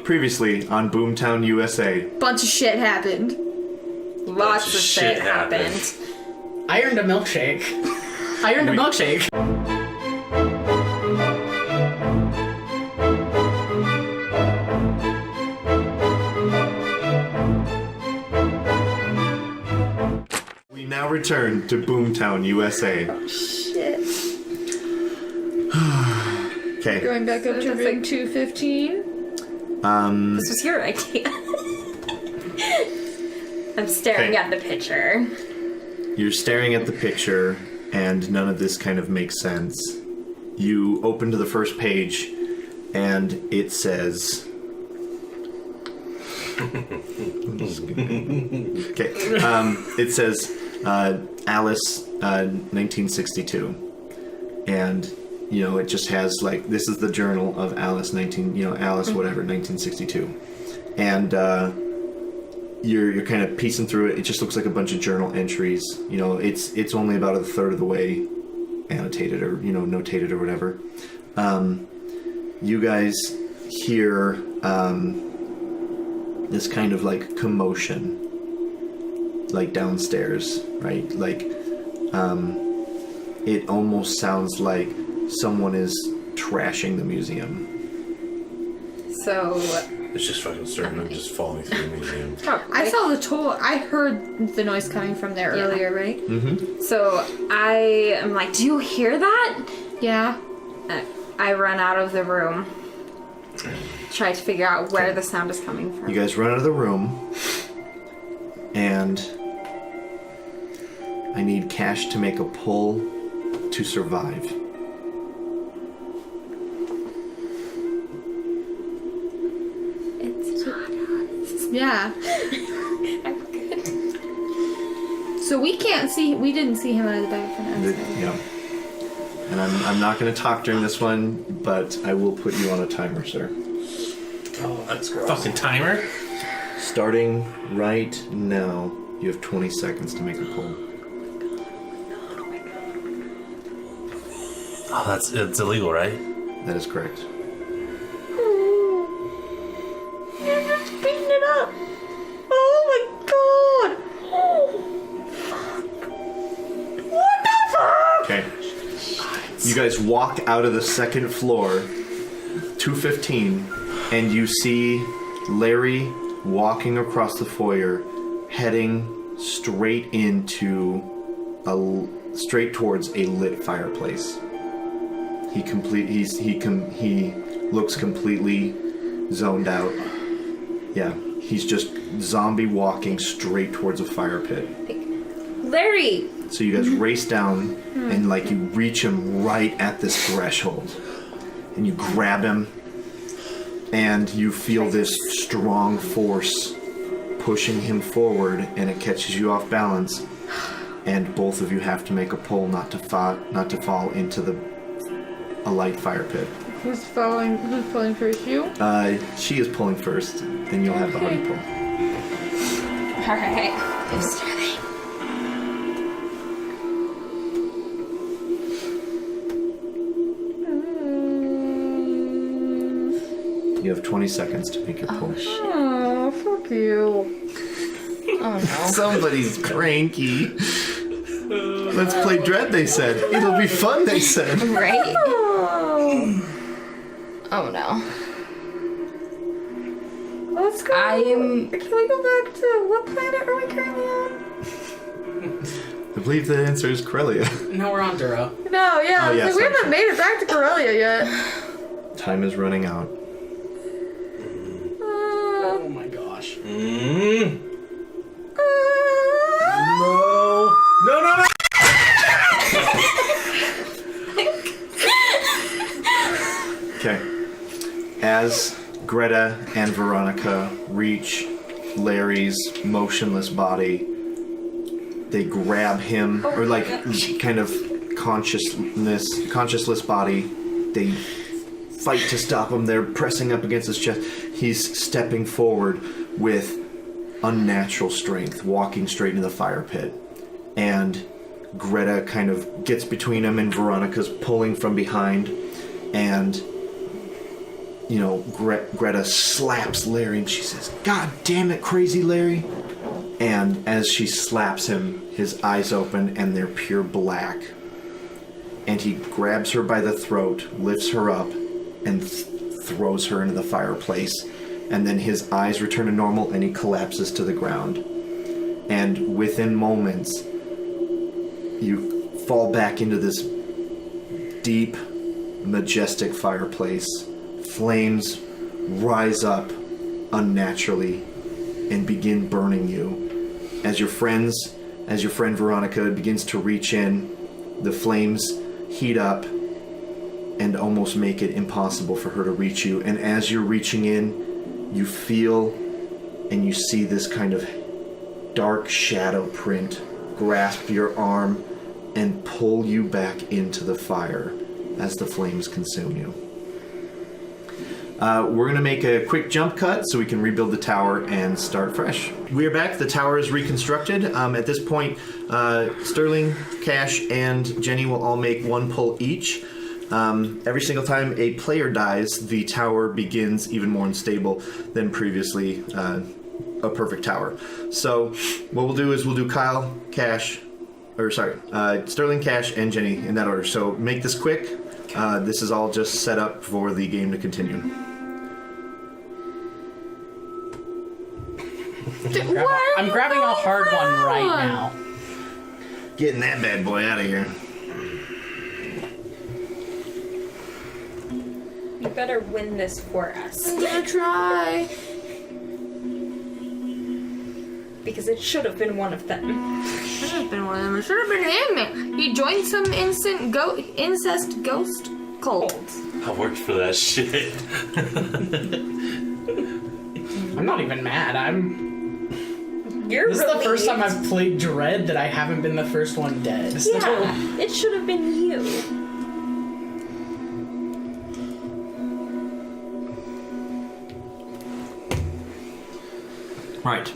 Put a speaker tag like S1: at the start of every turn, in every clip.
S1: Previously on Boomtown, USA.
S2: Bunch of shit happened.
S3: Lots of shit happened.
S4: I earned a milkshake.
S1: We now return to Boomtown, USA.
S2: Shit.
S1: Okay.
S2: Going back up to room 215.
S3: This was your idea. I'm staring at the picture.
S1: You're staring at the picture, and none of this kind of makes sense. You open to the first page, and it says... Okay. It says Alice 1962. And, you know, it just has, like, this is the journal of Alice Alice whatever, 1962. And you're kind of piecing through it. It just looks like a bunch of journal entries. You know, it's only about a third of the way annotated or, you know, notated or whatever. You guys hear this kind of like commotion, like downstairs, right? Like it almost sounds like someone is trashing the museum.
S3: So
S5: it's just fucking certain I'm just falling through the museum.
S2: I saw the I heard the noise coming from there earlier, right?
S1: Mm-hmm.
S3: So I am like, do you hear that?
S2: Yeah.
S3: I run out of the room. Try to figure out where the sound is coming from.
S1: You guys run out of the room, and I need Kash to make a pull to survive.
S3: It's not us.
S2: Yeah.
S3: I'm good.
S2: So we can't see. We didn't see him out of the back from the outside.
S1: Yeah. And I'm not going to talk during this one, but I will put you on a timer, sir.
S5: Oh, that's gross. Fucking timer?
S1: Starting right now, you have 20 seconds to make a pull.
S5: Oh, it's illegal, right?
S1: That is correct.
S2: You're just beating it up. Oh my god. What the fuck?
S1: Okay. You guys walk out of the second floor, 215, and you see Larry walking across the foyer, heading straight towards a lit fireplace. He looks completely zoned out. Yeah, he's just zombie walking straight towards a fire pit.
S3: Larry!
S1: So you guys race down and like you reach him right at this threshold. And you grab him and you feel this strong force pushing him forward, and it catches you off balance. And both of you have to make a pull not to fall into a light fire pit.
S2: Who's pulling first? You?
S1: She is pulling first, then you'll have the hard pull.
S3: Alright. Who's starting?
S1: You have 20 seconds to make your pull.
S2: Oh, fuck you.
S3: Oh no.
S1: Somebody's cranky. Let's play Dread, they said. It'll be fun, they said.
S3: Right?
S2: Oh
S3: no.
S2: Let's go. Can we go back to what planet are we currently on?
S1: I believe the answer is Corellia.
S4: No, we're on Duro.
S2: No, yeah.
S1: Oh, yeah,
S2: we
S1: sorry.
S2: haven't made it back to Corellia yet.
S1: Time is running out.
S4: Oh my gosh.
S5: No.
S1: Okay. As Gretta and Veronica reach Larry's motionless body, they grab him, or like kind of consciousless body. They fight to stop him. They're pressing up against his chest. He's stepping forward with unnatural strength, walking straight into the fire pit. And Gretta kind of gets between him, and Veronica's pulling from behind. And Gretta slaps Larry and she says, "God damn it, crazy Larry." And as she slaps him, his eyes open and they're pure black. And he grabs her by the throat, lifts her up, and throws her into the fireplace. And then his eyes return to normal and he collapses to the ground. And within moments, you fall back into this deep, majestic fireplace. Flames rise up unnaturally and begin burning you. As your friend Veronica begins to reach in, the flames heat up and almost make it impossible for her to reach you. And as you're reaching in, you feel and you see this kind of dark shadow print grasp your arm and pull you back into the fire as the flames consume you. We're going to make a quick jump cut so we can rebuild the tower and start fresh. We are back. The tower is reconstructed. At this point, Sterling, Kash, and Jenny will all make one pull each. Every single time a player dies, the tower begins even more unstable than previously a perfect tower. So what we'll do is we'll do Sterling, Kash, and Jenny in that order. So make this quick. This is all just set up for the game to continue.
S4: I'm grabbing a hard one right now.
S1: Getting that bad boy out of here.
S2: You better win this for us.
S3: I'm gonna try.
S2: Because it should have been one of them.
S3: Should have been one of them. It should have been him. He joined some incest ghost cult.
S5: I worked for that shit.
S4: I'm not even mad.
S2: You're
S4: This is the first time I've played Dread that I haven't been the first one dead. So.
S2: Yeah, it should have been you.
S1: Right.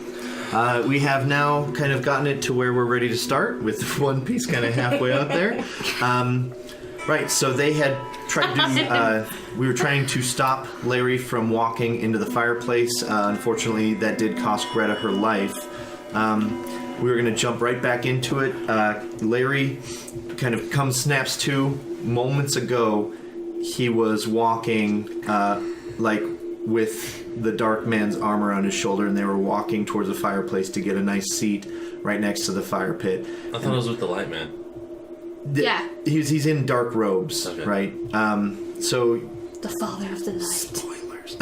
S1: We have now kind of gotten it to where we're ready to start with one piece kind of halfway out there. Right, so they had tried to... we were trying to stop Larry from walking into the fireplace. Unfortunately, that did cost Gretta her life. We were going to jump right back into it. Larry kind of snaps to. Moments ago, he was walking with the dark man's arm around his shoulder, and they were walking towards the fireplace to get a nice seat right next to the fire pit.
S5: I thought it was with the light man.
S3: Yeah.
S1: He's in dark robes,
S5: okay.
S1: Right? So...
S3: The father of the night.
S1: Spoilers.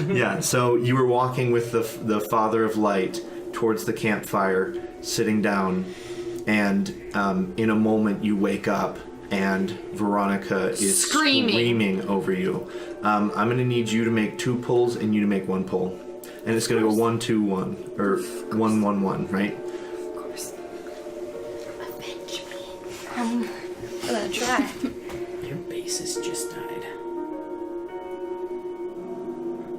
S1: Yeah, so you were walking with the father of light towards the campfire, sitting down, and in a moment you wake up and Veronica is screaming over you. I'm going to need you to make 2 pulls and you to make 1 pull. And it's going to go 1, 2, 1. Or 1, 1, 1, right?
S3: Of course. Avenge me. I'm gonna try.
S4: Your basis just died.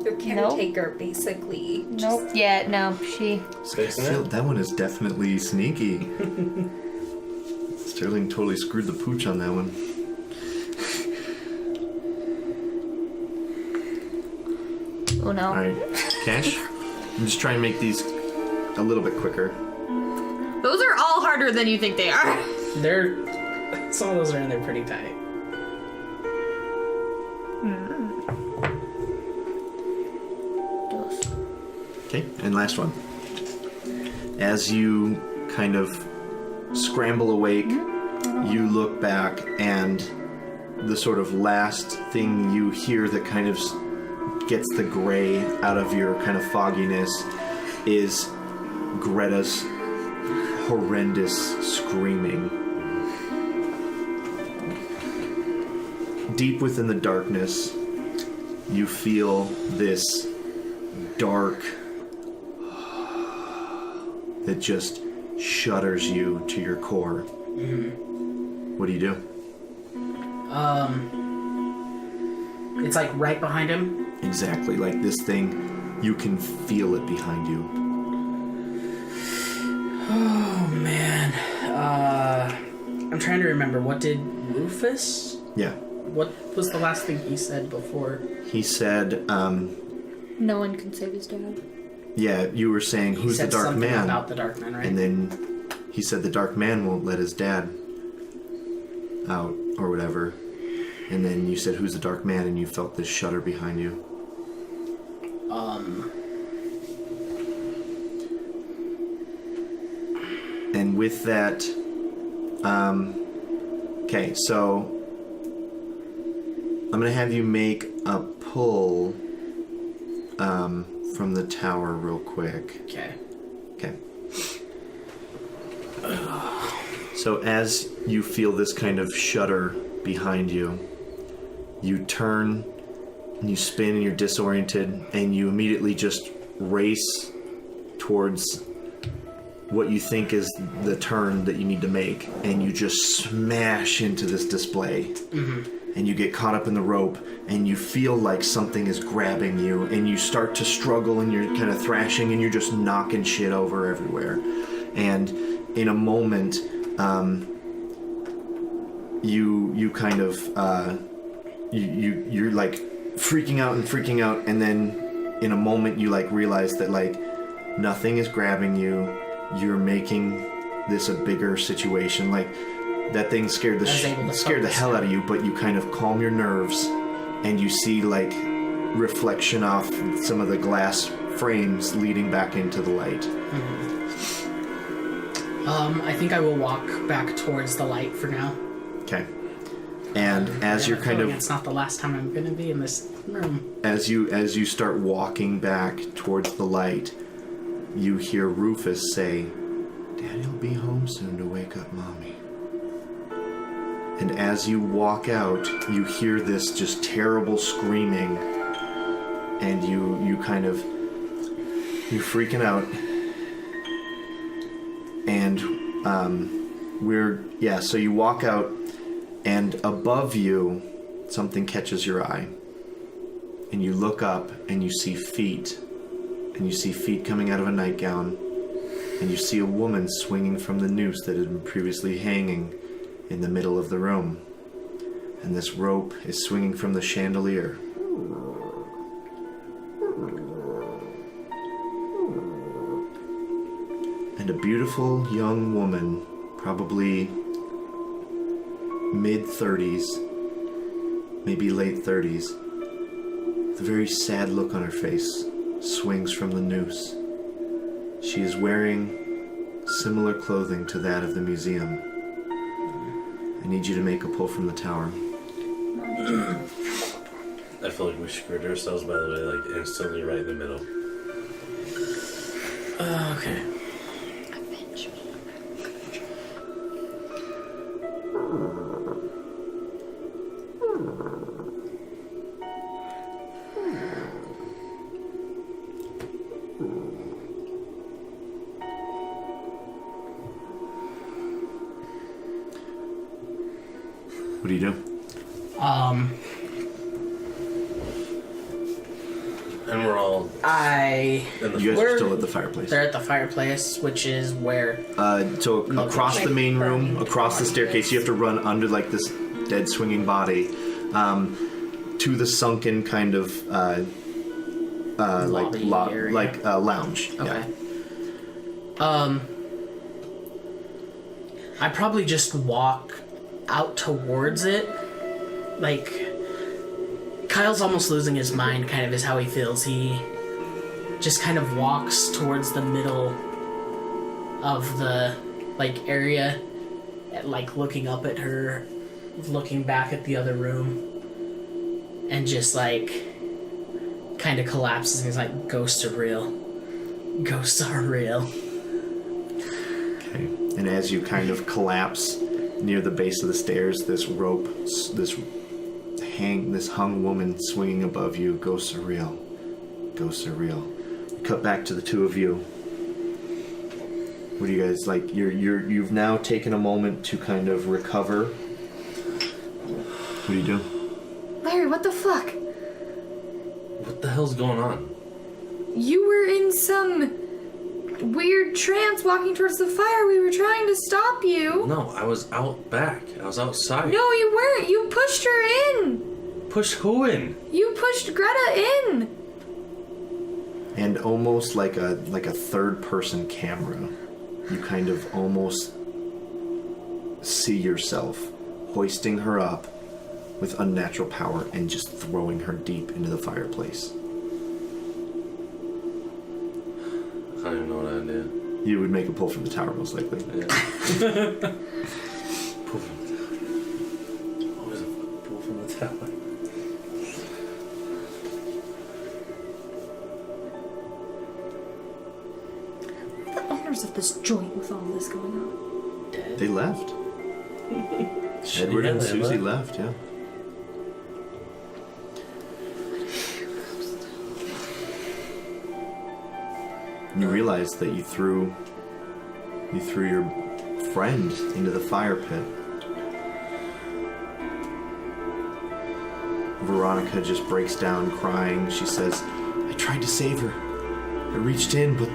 S2: Your caretaker, basically.
S3: Nope. Yeah, no, she...
S1: That one is definitely sneaky. Sterling totally screwed the pooch on that one.
S3: Oh no.
S1: Alright, Kash, I'm just trying to make these a little bit quicker.
S3: Those are all harder than you think they are.
S4: Some of those are in there pretty tight.
S1: Okay, and last one. As you kind of scramble awake, you look back, and the sort of last thing you hear that kind of gets the gray out of your kind of fogginess is Gretta's horrendous screaming. Deep within the darkness, you feel this dark that just shudders you to your core. What do you do?
S4: It's like right behind him.
S1: Exactly, like this thing, you can feel it behind you.
S4: Oh man. I'm trying to remember. What did Rufus?
S1: Yeah.
S4: What was the last thing he said before?
S1: He said,
S3: No one can save his dad.
S1: yeah, you were saying,
S4: He
S1: who's the
S4: said
S1: dark
S4: something
S1: man?
S4: about the dark man, right?
S1: And then he said the dark man won't let his dad out, or whatever. And then you said, who's the dark man? And you felt this shudder behind you. And with that, okay, so I'm gonna have you make a pull from the tower real quick.
S4: Okay.
S1: Okay. So as you feel this kind of shudder behind you, you turn and you spin and you're disoriented and you immediately just race towards what you think is the turn that you need to make, and you just smash into this display. And you get caught up in the rope and you feel like something is grabbing you and you start to struggle and you're kind of thrashing and you're just knocking shit over everywhere. And in a moment, you kind of you're like freaking out, and then in a moment you like realize that like nothing is grabbing you. You're making this a bigger situation. Like that thing scared the hell out of you, but you kind of calm your nerves and you see like reflection off some of the glass frames leading back into the light.
S4: I think I will walk back towards the light for now.
S1: Okay. And as you're kind of,
S4: it's not the last time I'm gonna be in this room.
S1: as you start walking back towards the light, you hear Rufus say, "Daddy'll be home soon to wake up Mommy." And as you walk out, you hear this just terrible screaming, and you're freaking out. And so you walk out, and above you, something catches your eye. And you look up, and you see feet. And you see feet coming out of a nightgown. And you see a woman swinging from the noose that had been previously hanging in the middle of the room. And this rope is swinging from the chandelier. And a beautiful young woman, probably mid-30s, maybe late 30s, with a very sad look on her face, swings from the noose. She is wearing similar clothing to that of the museum. I need you to make a pull from the tower.
S5: I feel like we screwed ourselves, by the way, like instantly right in the middle.
S4: Okay.
S3: Avenge me.
S1: What do you do?
S5: And we're all in the
S1: You guys are
S4: Where-
S1: still at the fireplace.
S4: They're at the fireplace, which is where...
S1: So across the main room, across the staircase, you have to run under like this dead swinging body to the sunken kind of
S4: Lobby area.
S1: lounge.
S4: Okay.
S1: Yeah.
S4: I probably just walk out towards it. Like, Kyle's almost losing his mind, kind of is how he feels. He just kind of walks towards the middle of the, like, area, like, looking up at her, looking back at the other room, and just, like, kind of collapses, and he's like, ghosts are real. Ghosts are real.
S1: Okay. And as you kind of collapse near the base of the stairs, this rope, this hung woman swinging above you. Ghosts are real. Ghosts are real. We cut back to the two of you. What do you guys like? You've now taken a moment to kind of recover. What do you do?
S3: Larry, what the fuck?
S5: What the hell's going on?
S3: You were in some weird trance walking towards the fire. We were trying to stop you.
S5: No, I was out back. I was outside.
S3: No, you weren't. You pushed her in.
S5: Push who in?
S3: You pushed Greta in.
S1: And almost like a third-person camera, you kind of almost see yourself hoisting her up with unnatural power and just throwing her deep into the fireplace.
S5: I don't even know what I did.
S1: You would make a pull from the tower, most likely.
S5: Yeah. Pull from the tower. Always a fucking pull from the tower.
S3: The owners of this joint with all this going on.
S1: They left. Edward and
S5: they
S1: Susie left, yeah. You realize that you threw your friend into the fire pit. Veronica just breaks down crying. She says, I tried to save her. I reached in, but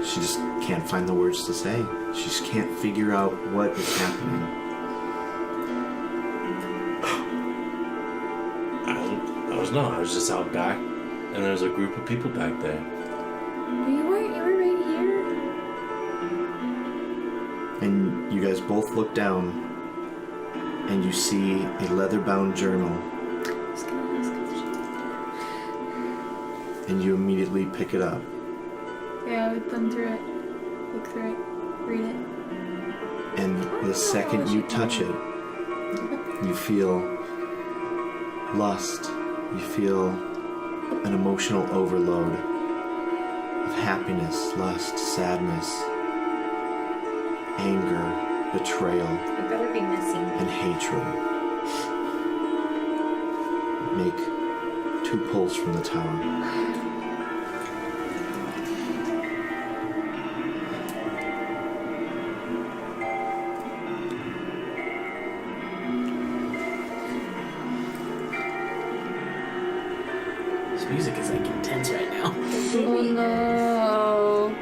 S1: she just can't find the words to say. She just can't figure out what is happening.
S5: I was just out back, and there was a group of people back there.
S3: You weren't. You were right here.
S1: And you guys both look down, and you see a leather-bound journal, and you immediately pick it up.
S3: Yeah, I would thumb through it, look through it, read it.
S1: And the second you touch it, you feel lust. You feel an emotional overload of happiness, lust, sadness, anger, betrayal,
S2: It better be missing.
S1: and hatred. Make 2 pulls from the tower.
S4: This music is like intense right now.
S3: Oh no.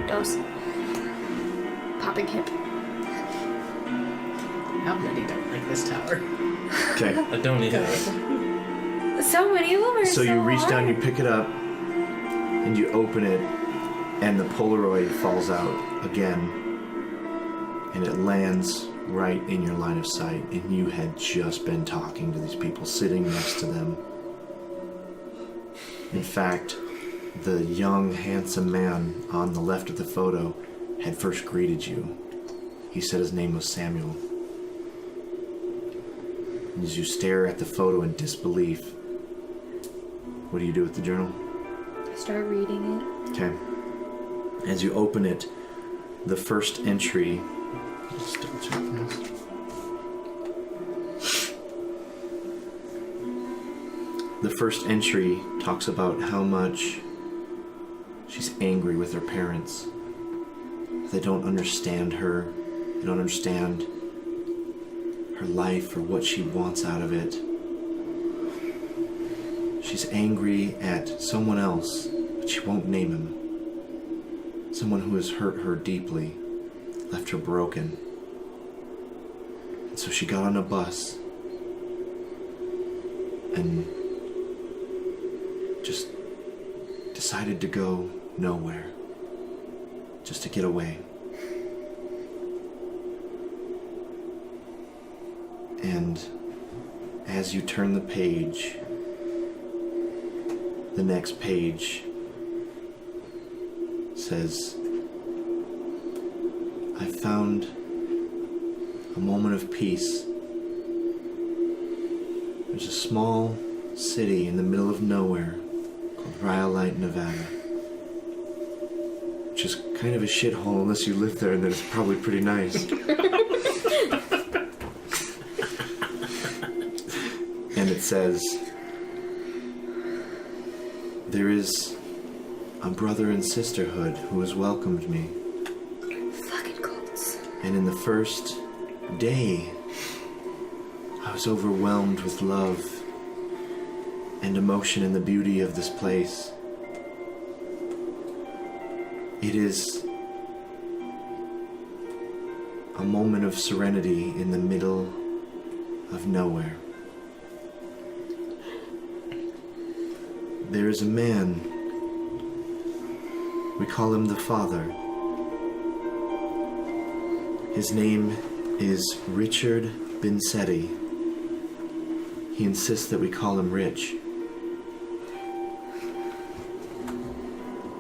S3: Dose. Popping hip.
S4: How many don't like this tower?
S1: Okay.
S5: I don't either.
S3: So many of them are
S1: So you reach
S3: hard.
S1: down, you pick it up, and you open it, and the Polaroid falls out again, and it lands right in your line of sight, and you had just been talking to these people sitting next to them. In fact, the young, handsome man on the left of the photo had first greeted you. He said his name was Samuel. And as you stare at the photo in disbelief, what do you do with the journal?
S3: Start reading it.
S1: Okay. As you open it, the first entry. Let's double check this. The first entry talks about how much she's angry with her parents. They don't understand her. They don't understand her life or what she wants out of it. She's angry at someone else, but she won't name him. Someone who has hurt her deeply, left her broken. And so she got on a bus and just decided to go nowhere, just to get away. And as you turn the page, the next page says, I found a moment of peace. There's a small city in the middle of nowhere called Rhyolite, Nevada. Which is kind of a shithole unless you live there, and then it's probably pretty nice. And it says, there is a brother and sisterhood who has welcomed me.
S3: Fucking cults.
S1: And in the first day, I was overwhelmed with love and emotion in the beauty of this place. It is a moment of serenity in the middle of nowhere. There is a man. We call him the Father. His name is Richard Binsetti. He insists that we call him Rich.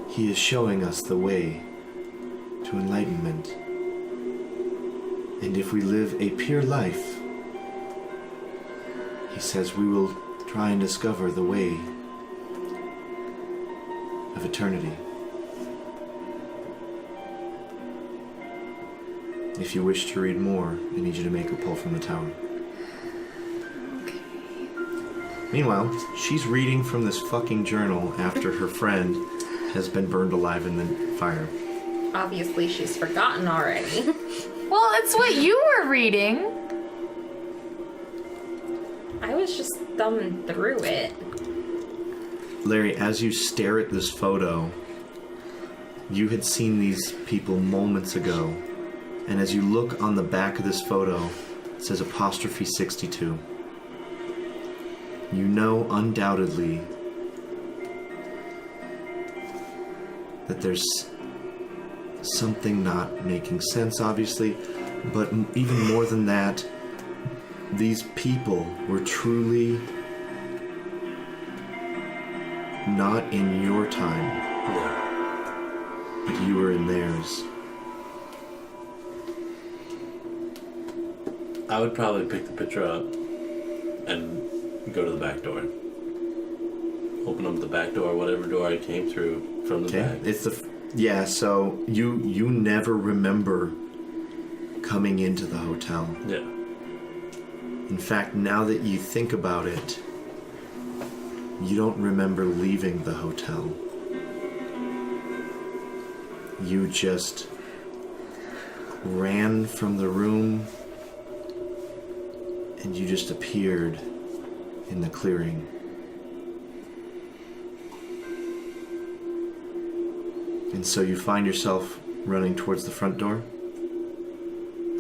S1: He is showing us the way to enlightenment. And if we live a pure life, he says we will try and discover the way of eternity. If you wish to read more, I need you to make a pull from the tower.
S3: Okay.
S1: Meanwhile, she's reading from this fucking journal after her friend has been burned alive in the fire.
S2: Obviously, she's forgotten already.
S3: Well, it's what you were reading.
S2: I was just thumbing through it.
S1: Larry, as you stare at this photo, you had seen these people moments ago. And as you look on the back of this photo, it says apostrophe 62. You know undoubtedly that there's something not making sense, obviously, but even more than that, these people were truly not in your time,
S5: Yeah.
S1: but you were in theirs.
S5: I would probably pick the picture up and go to the back door. Open up the back door, whatever door I came through from the back.
S1: It's the so you never remember coming into the hotel.
S5: Yeah.
S1: In fact, now that you think about it, you don't remember leaving the hotel. You just ran from the room and you just appeared in the clearing. And so you find yourself running towards the front door.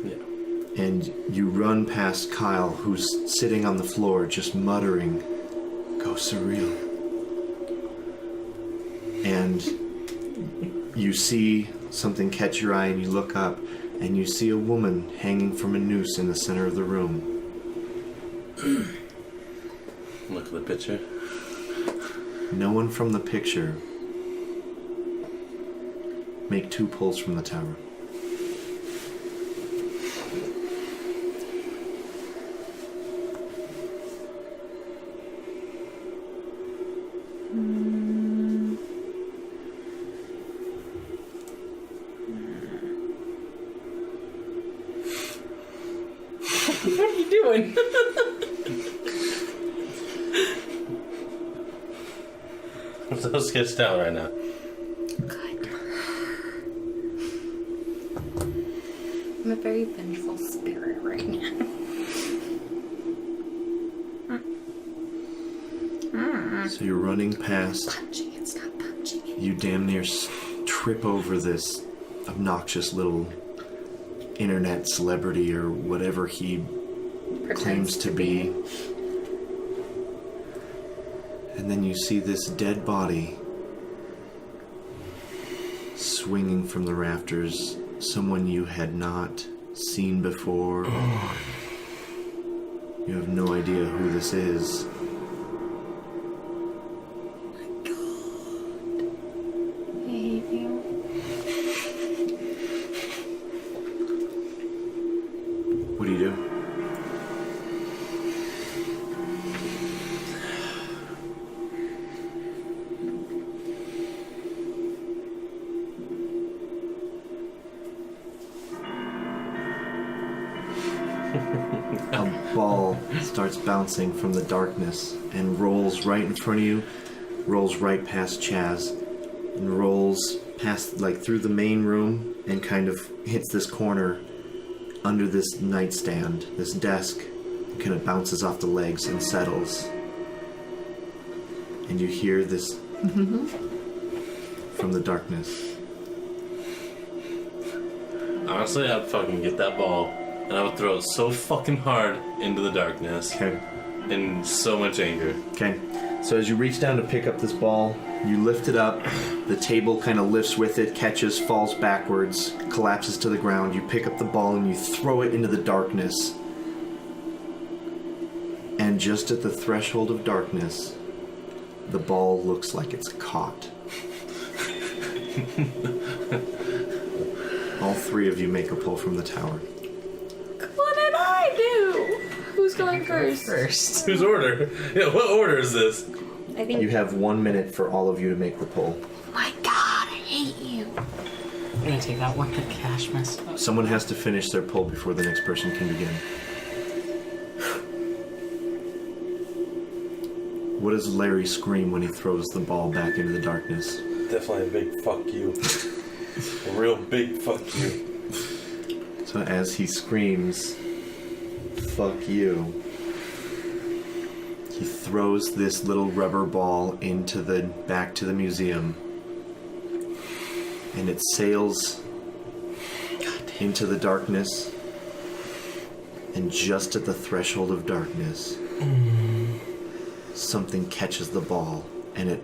S5: Yeah.
S1: And you run past Kyle, who's sitting on the floor just muttering, "Ghosts are real." And you see something catch your eye and you look up and you see a woman hanging from a noose in the center of the room.
S5: Look at the picture.
S1: No one from the picture. Make 2 pulls from the tower.
S2: What are you doing?
S5: I'm so sketched out right now.
S3: Good.
S2: I'm a very vengeful spirit right now.
S1: So you're running past.
S2: Punching it, stop punching it.
S1: You damn near trip over this obnoxious little internet celebrity or whatever he claims to be. And then you see this dead body swinging from the rafters. Someone you had not seen before. You have no idea who this is.
S3: I hate you.
S1: What do you do? A ball starts bouncing from the darkness and rolls right in front of you, rolls right past Chaz, and rolls past, like, through the main room and kind of hits this corner under this nightstand, this desk, kind of bounces off the legs and settles. And you hear this from the darkness.
S5: Honestly, I'd fucking get that ball and I would throw it so fucking hard into the darkness.
S1: Okay.
S5: In so much anger.
S1: Okay. So as you reach down to pick up this ball, you lift it up. The table kind of lifts with it, catches, falls backwards, collapses to the ground. You pick up the ball and you throw it into the darkness. And just at the threshold of darkness, the ball looks like it's caught. All three of you make a pull from the tower.
S3: What did I do? Who's going first?
S4: First.
S5: Whose order? Yeah, what order is this?
S2: I think
S1: You have 1 minute for all of you to make the pull.
S3: Oh my god, I hate you.
S4: I'm gonna take that one that Kash messed up.
S1: Someone has to finish their pull before the next person can begin. What does Larry scream when he throws the ball back into the darkness?
S5: Definitely a big fuck you. A real big fuck you.
S1: So as he screams, "Fuck you," he throws this little rubber ball back to the museum, and it sails into the darkness. And just at the threshold of darkness, something catches the ball, and it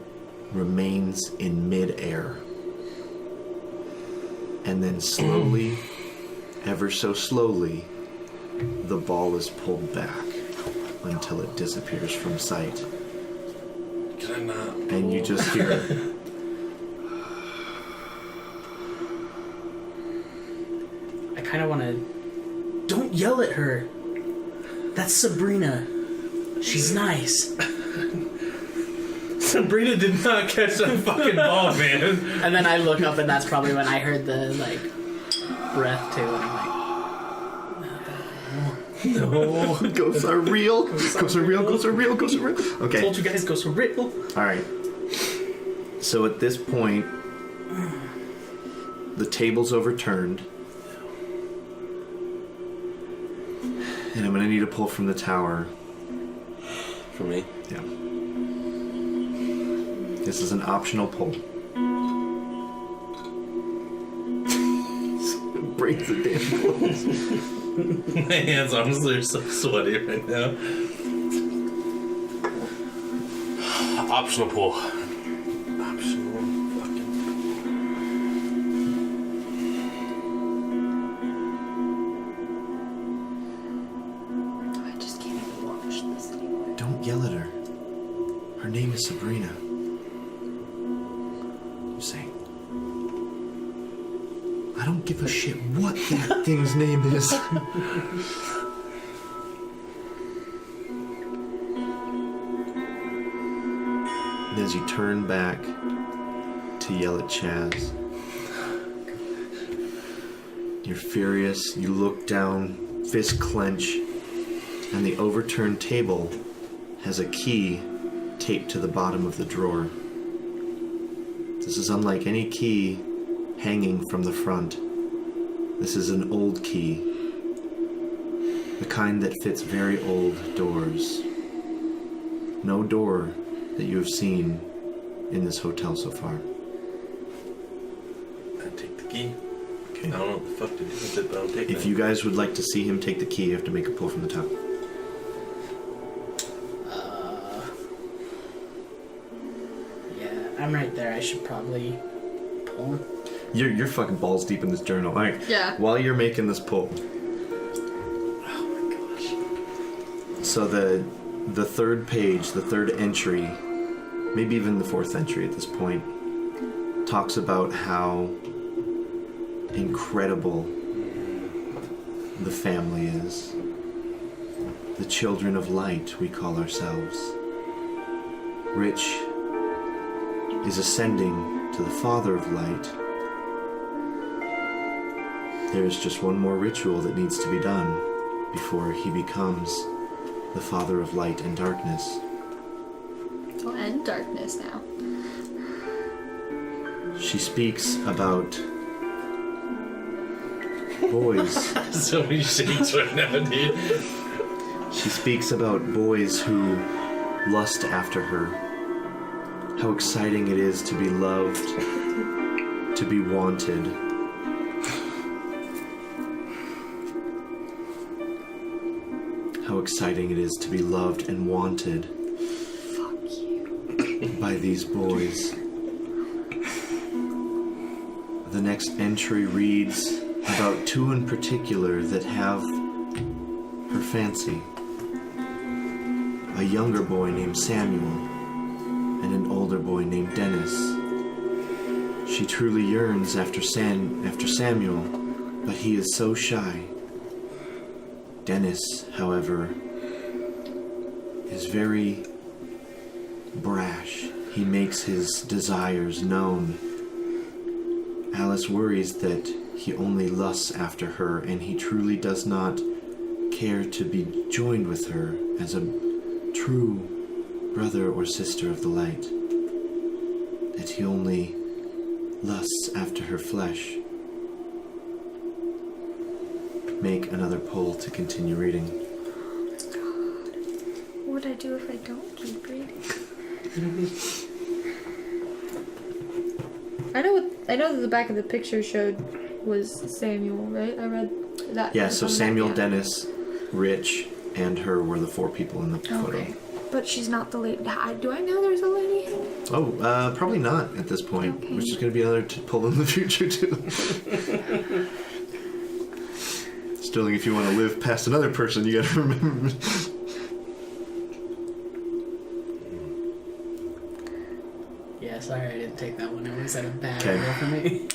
S1: remains in mid-air. And then slowly, ever so slowly, the ball is pulled back until it disappears from sight.
S5: Can I not?
S1: And you just hear
S4: I kind of want to. Don't yell at her. That's Sabrina. She's nice.
S5: Sabrina did not catch that fucking ball, man.
S4: And then I look up, and that's probably when I heard the breath too, and I'm
S5: No.
S1: ghosts are real. Ghosts are real. Ghosts are real. Ghosts are real.
S4: like,
S1: Okay.
S4: told you guys, go so real.
S1: All right. So at this point, the table's overturned, and I'm gonna need a pull from the tower.
S5: For me?
S1: Yeah. This is an optional pull. Break the damn clothes.
S5: My hands honestly are so sweaty right now. Optional pull. Optional fucking.
S3: I just can't even watch this anymore.
S1: Don't yell at her. Her name is Sabrina. I'm saying. I don't give a shit what that thing's name is. And as you turn back to yell at Chaz, you're furious, you look down, fist clench, and the overturned table has a key taped to the bottom of the drawer. This is unlike any key hanging from the front. This is an old key, the kind that fits very old doors. No door that you have seen in this hotel so far.
S5: I take the key.
S1: Okay.
S5: I don't know what the fuck to do with it, but I'll take it.
S1: If you guys would like to see him take the key, you have to make a pull from the top.
S4: Yeah, I'm right there. I should probably pull.
S1: You're fucking balls deep in this journal. All right.
S3: Yeah.
S1: While you're making this pull,
S4: Oh my gosh.
S1: so the third page, the third entry, maybe even the fourth entry at this point, talks about how incredible the family is. The children of light, we call ourselves. Rich is ascending to the Father of Light. There's just one more ritual that needs to be done before he becomes the Father of Light and Darkness.
S3: We'll end darkness now.
S1: She speaks about boys.
S5: So many shakes right now, dude.
S1: She speaks about boys who lust after her. How exciting it is to be loved, to be wanted. How exciting it is to be loved and wanted.
S3: Fuck you.
S1: By these boys. The next entry reads about two in particular that have her fancy. A younger boy named Samuel and an older boy named Dennis. She truly yearns after Samuel, but he is so shy. Dennis, however, is very brash. He makes his desires known. Alice worries that he only lusts after her, and he truly does not care to be joined with her as a true brother or sister of the light. That he only lusts after her flesh. Make another poll to continue reading.
S3: What would I do if I don't keep reading? I know that the back of the picture showed was Samuel, right? I read that.
S1: Yeah, so Samuel,
S3: yeah.
S1: Dennis, Rich, and her were the four people in the photo.
S3: Okay. But she's not the lady. Do I know there's a lady?
S1: Oh, probably not at this point.
S3: Okay.
S1: Which is going to be another pull in the future, too. Sterling, if you want to live past another person, you got to remember.
S4: Yeah, sorry I didn't take that one. It was at a bad
S1: Okay.
S4: angle for me.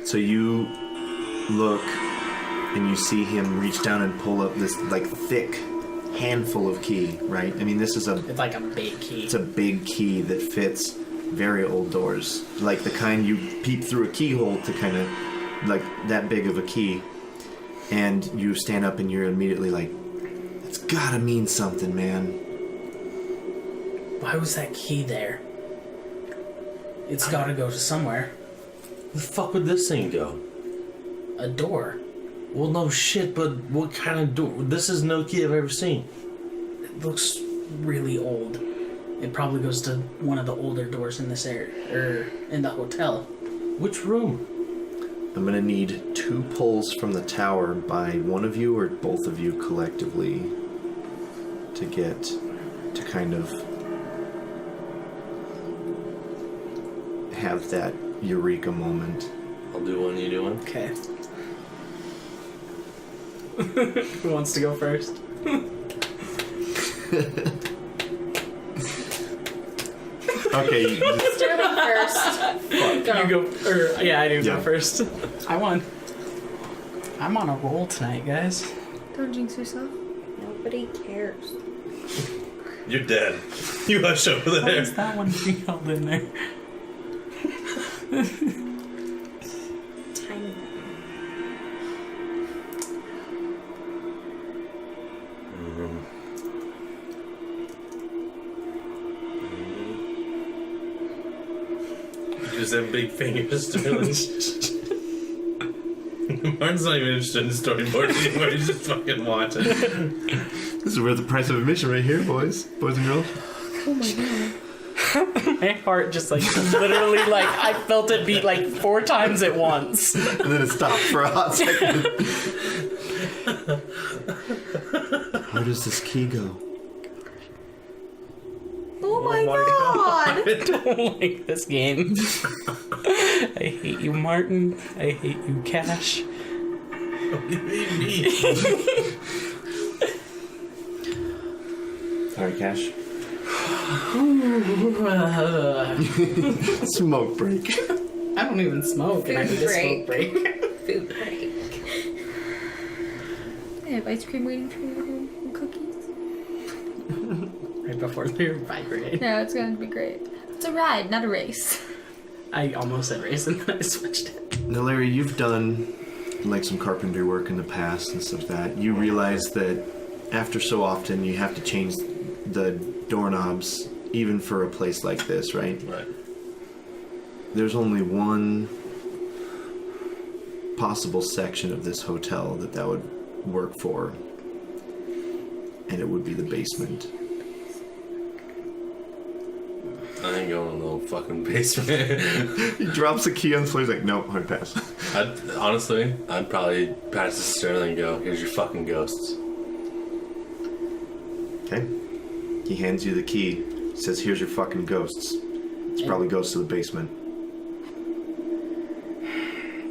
S1: So you look and you see him reach down and pull up this like thick handful of key, right? I mean, this is
S4: It's like a big key.
S1: it's a big key that fits very old doors, like the kind you peep through a keyhole to kind of like that big of a key. And you stand up and you're immediately like, it's gotta mean something, man.
S4: Why was that key there? It's gotta go to somewhere.
S5: Where the fuck would this thing go?
S4: A door.
S5: Well, no shit, but what kind of door? This is no key I've ever seen.
S4: It looks really old. It probably goes to one of the older doors in this area, or in the hotel.
S5: Which room?
S1: I'm gonna need 2 pulls from the tower by one of you or both of you collectively to get to kind of have that eureka moment.
S5: I'll do one, you do one.
S4: Okay. Who wants to go first?
S1: Okay,
S2: Sterling first.
S4: You go, or yeah, I do
S1: Yeah.
S4: go first. I won. I'm on a roll tonight, guys.
S3: Don't jinx yourself.
S2: Nobody cares.
S5: You're dead. You hush over
S4: Why
S5: there.
S4: is that one being held in there?
S2: Tiny.
S5: You just have big fingers, Sterling. Martin's not even interested in storyboards anymore. He's just fucking watching.
S1: this is worth the price of admission right here, boys and girls.
S3: Oh my god.
S4: My heart just like literally like I felt it beat like 4 times at once.
S1: And then it stopped for a hot second. Where does this key go?
S3: Oh my god.
S4: I don't like this game. I hate you, Martin. I hate you, Kash.
S1: Sorry, Kash. Smoke break.
S4: I don't even smoke, and I need a smoke break.
S2: Food break.
S3: I have ice cream waiting for you at home and cookies.
S4: Right before their bike ride.
S3: No, it's going to be great. It's a ride, not a race.
S4: I almost said race and then I switched it.
S1: Now, Larry, you've done like some carpentry work in the past and stuff like that. You realize that after so often you have to change the doorknobs even for a place like this, right?
S5: Right.
S1: There's only one possible section of this hotel that would work for, and it would be the basement.
S5: I ain't going in the little fucking basement.
S1: He drops the key on the floor. He's like, "No, hard pass."
S5: I'd probably pass the Sterling and go, "Here's your fucking ghosts."
S1: Okay. He hands you the key. Says, "Here's your fucking ghosts." It's probably goes to the basement.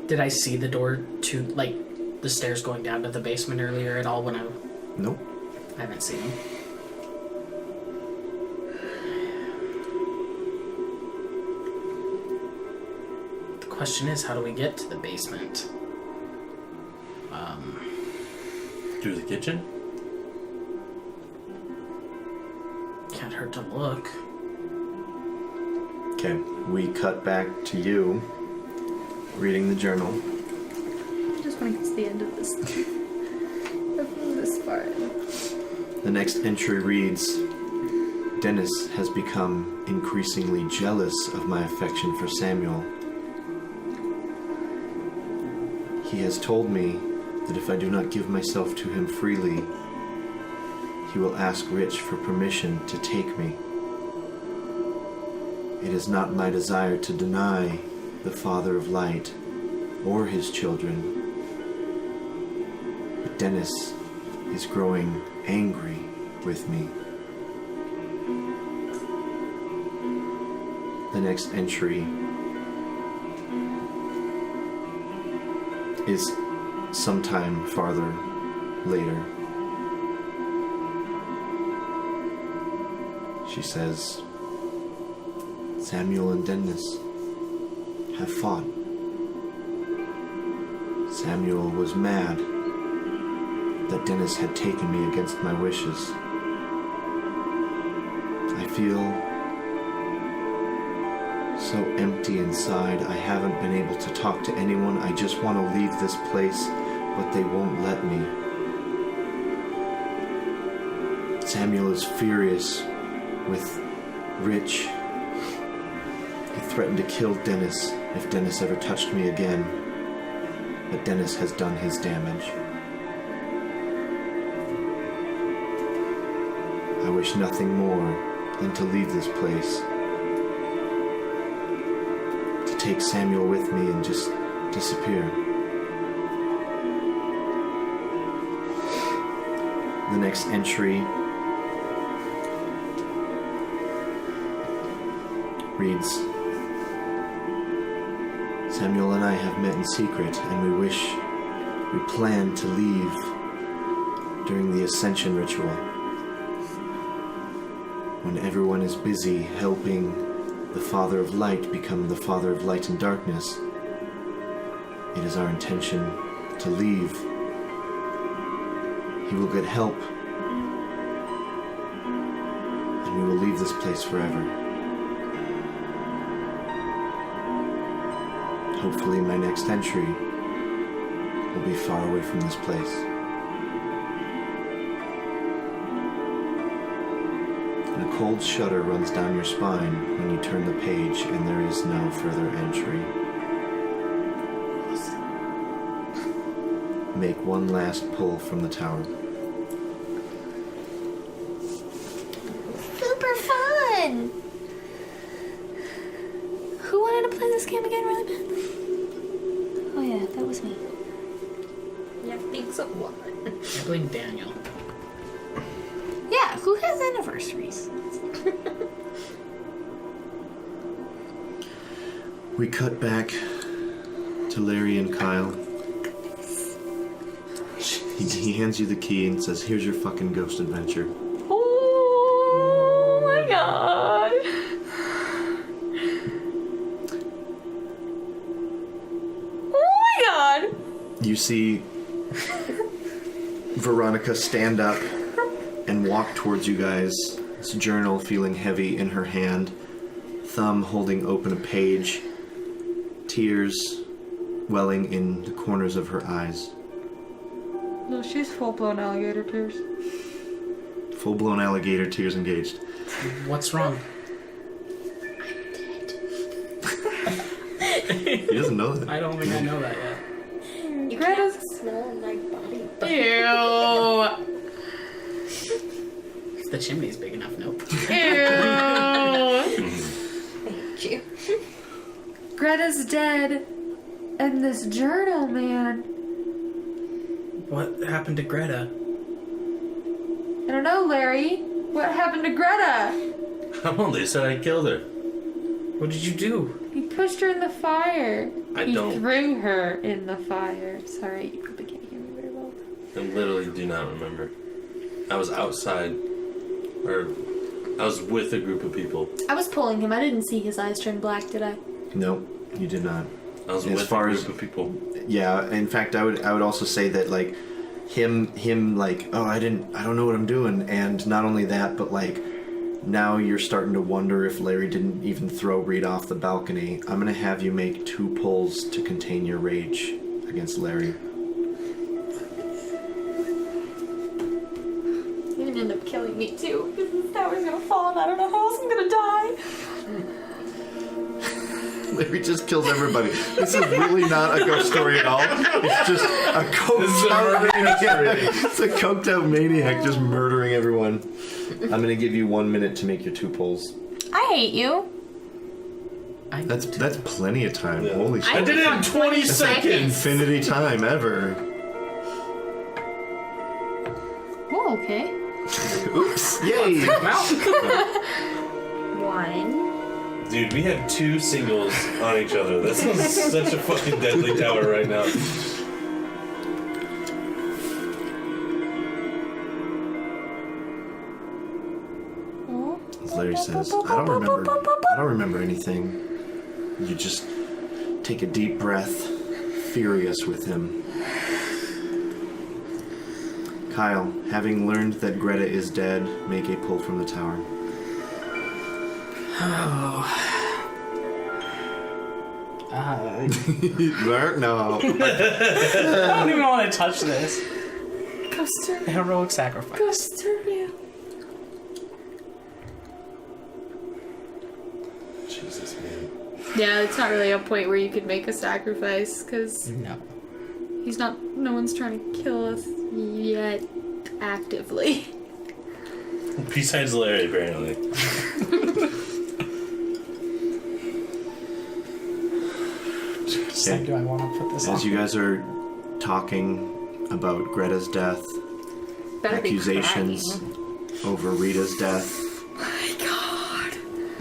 S4: Did I see the door to, like, the stairs going down to the basement earlier at all when I
S1: Nope.
S4: haven't seen them? The question is, how do we get to the basement?
S5: Through the kitchen?
S4: Can't hurt to look.
S1: Okay. We cut back to you reading the journal.
S3: I just want to get to the end of this. Of this part.
S1: The next entry reads, "Dennis has become increasingly jealous of my affection for Samuel. He has told me that if I do not give myself to him freely, he will ask Rich for permission to take me. It is not my desire to deny the Father of Light or his children, but Dennis is growing angry with me." The next entry is sometime farther later. She says, "Samuel and Dennis have fought. Samuel was mad that Dennis had taken me against my wishes. I feel so empty inside. I haven't been able to talk to anyone. I just want to leave this place, but they won't let me. Samuel is furious with Rich. He threatened to kill Dennis if Dennis ever touched me again, but Dennis has done his damage. I wish nothing more than to leave this place, to take Samuel with me and just disappear." The next entry reads, "Samuel and I have met in secret, and we plan to leave during the Ascension ritual. When everyone is busy helping the Father of Light become the Father of Light and Darkness, it is our intention to leave. He will get help, and we will leave this place forever. Hopefully my next entry will be far away from this place." And a cold shudder runs down your spine when you turn the page and there is no further entry. Make one last pull from the tower.
S2: Super fun! Who wanted to play this game again really bad? Oh yeah, that was me.
S3: Yeah, thanks a lot.
S4: I blame Daniel.
S2: Yeah, who has anniversaries?
S1: We cut back to Larry and Kyle. He hands you the key and says, "Here's your fucking ghost adventure."
S2: Oh my god! Oh my god!
S1: You see Veronica stand up and walk towards you guys, this journal feeling heavy in her hand, thumb holding open a page, tears welling in the corners of her eyes.
S3: No, she's full-blown alligator tears.
S1: Full-blown alligator tears engaged.
S4: What's wrong?
S1: He doesn't know that.
S4: I don't think I know that yet.
S2: smell like body.
S4: Ew. If the chimney's big enough, nope.
S3: Ew.
S2: Thank you.
S3: Greta's dead. And this journal, man.
S4: What happened to Greta?
S3: I don't know, Larry. What happened to Greta?
S5: Oh, they said I killed her.
S4: What did you do?
S3: You pushed her in the fire.
S5: I
S3: You
S5: don't.
S3: threw her in the fire. Sorry, you probably can't hear me very well.
S5: I literally do not remember. I was outside, or I was with a group of people.
S3: I was pulling him. I didn't see his eyes turn black, did I?
S1: No, you did not.
S5: I was
S1: As
S5: with
S1: far
S5: a
S1: as-
S5: group of people.
S1: Yeah, in fact, I would also say that like him like, oh, I don't know what I'm doing, and not only that, but like now you're starting to wonder if Larry didn't even throw Reed off the balcony. I'm gonna have you make 2 pulls to contain your rage against Larry.
S3: You're gonna end up killing me too, because this tower's gonna fall and I don't know how else I'm gonna die.
S1: Larry just kills everybody. This is really not a ghost story at all. It's just a coked out maniac. It's a coked out maniac just murdering everyone. I'm gonna give you 1 minute to make your 2 pulls.
S3: I hate you.
S1: That's plenty of time.
S5: Yeah.
S1: Holy shit.
S5: I did it in 20 seconds!
S1: Infinity time ever.
S3: Oh, okay.
S1: Oops. Yay.
S3: 1.
S5: Dude, we have 2 singles on each other. This is such a fucking deadly tower right now.
S1: As Larry says, I don't remember anything. You just take a deep breath, furious with him. Kyle, having learned that Greta is dead, make a pull from the tower.
S4: Oh.
S1: No.
S4: I don't even want to touch this.
S3: Ghost
S4: Heroic sacrifice.
S3: Ghost you.
S5: Jesus, man.
S3: Yeah, it's not really a point where you could make a sacrifice, because
S4: No.
S3: no one's trying to kill us yet, actively.
S5: Besides Larry, apparently.
S4: Do I want to put this
S1: As
S4: on?
S1: you guys are talking about Greta's death,
S3: Better be
S1: accusations
S3: crying.
S1: over Rita's death,
S3: My God.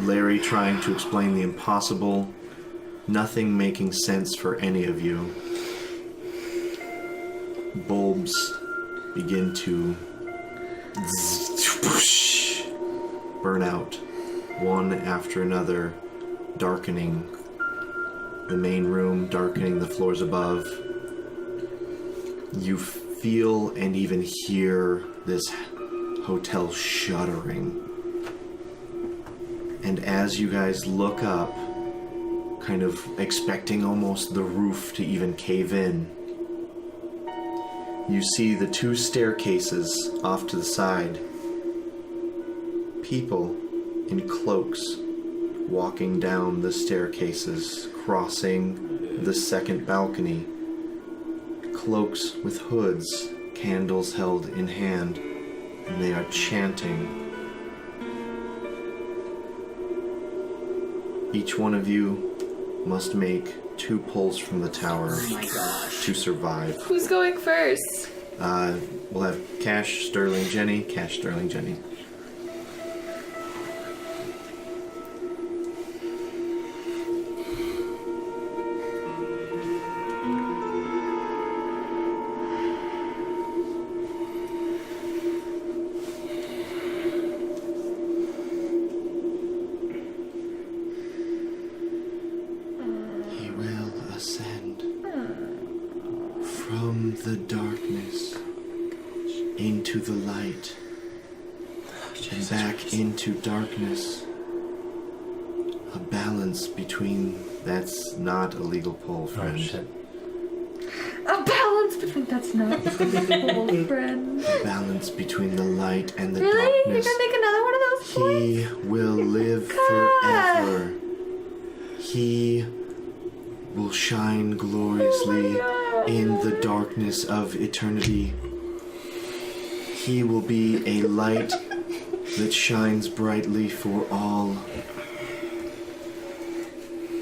S1: Larry trying to explain the impossible, nothing making sense for any of you. Bulbs begin to burn out, one after another, darkening the main room, darkening the floors above. You feel and even hear this hotel shuddering. And as you guys look up, kind of expecting almost the roof to even cave in, you see the 2 staircases off to the side. People in cloaks walking down the staircases, crossing the second balcony. Cloaks with hoods, candles held in hand, and they are chanting. Each one of you must make 2 pulls from the tower
S4: Oh my gosh.
S1: to survive.
S3: Who's going first?
S1: We'll have Kash, Sterling, Jenny. Kash, Sterling, Jenny. He will ascend from the darkness into the light and back into darkness. A balance between... That's not a legal pull, friend.
S3: A balance between... That's not cool, friend.
S1: A balance between the light and the
S3: Really? You're
S1: darkness.
S3: gonna make another one of those points?
S1: He will live
S3: God.
S1: forever. He will shine gloriously
S3: Oh
S1: in the darkness of eternity. He will be a light that shines brightly for all.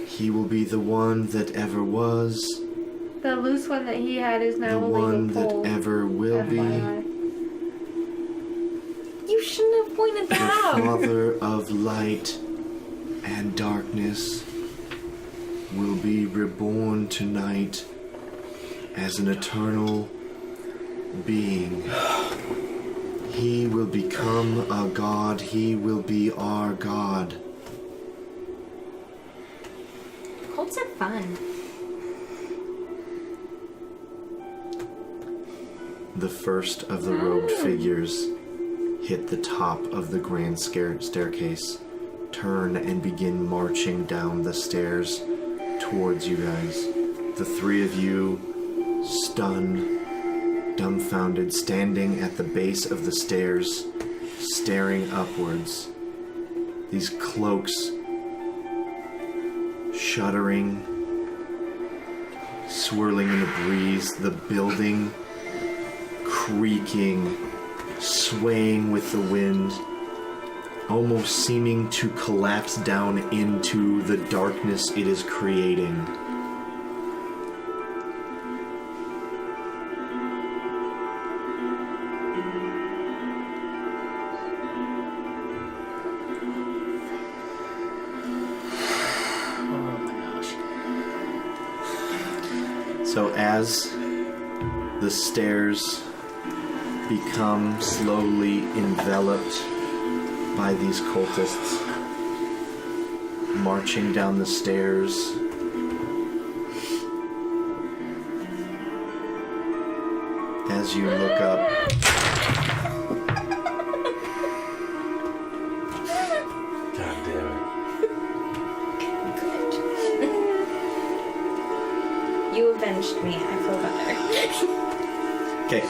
S1: He will be the one that ever was,
S3: The loose one that he had is now
S1: the
S3: a
S1: one
S3: legal
S1: that
S3: pole.
S1: ever will be,
S3: FYI. You shouldn't have pointed
S1: the
S3: that out.
S1: Father of light and darkness will be reborn tonight as an eternal being. He will become a god. He will be our god.
S3: Cults are fun.
S1: The first of the robed figures hit the top of the grand staircase, turn and begin marching down the stairs towards you guys. The three of you, stunned, dumbfounded, standing at the base of the stairs, staring upwards. These cloaks shuddering, swirling in the breeze, the building creaking, swaying with the wind, almost seeming to collapse down into the darkness it is creating.
S4: Oh my gosh.
S1: So as the stairs become slowly enveloped by these cultists, marching down the stairs, as you look up,
S5: God damn it.
S2: You avenged me. I feel better.
S1: okay,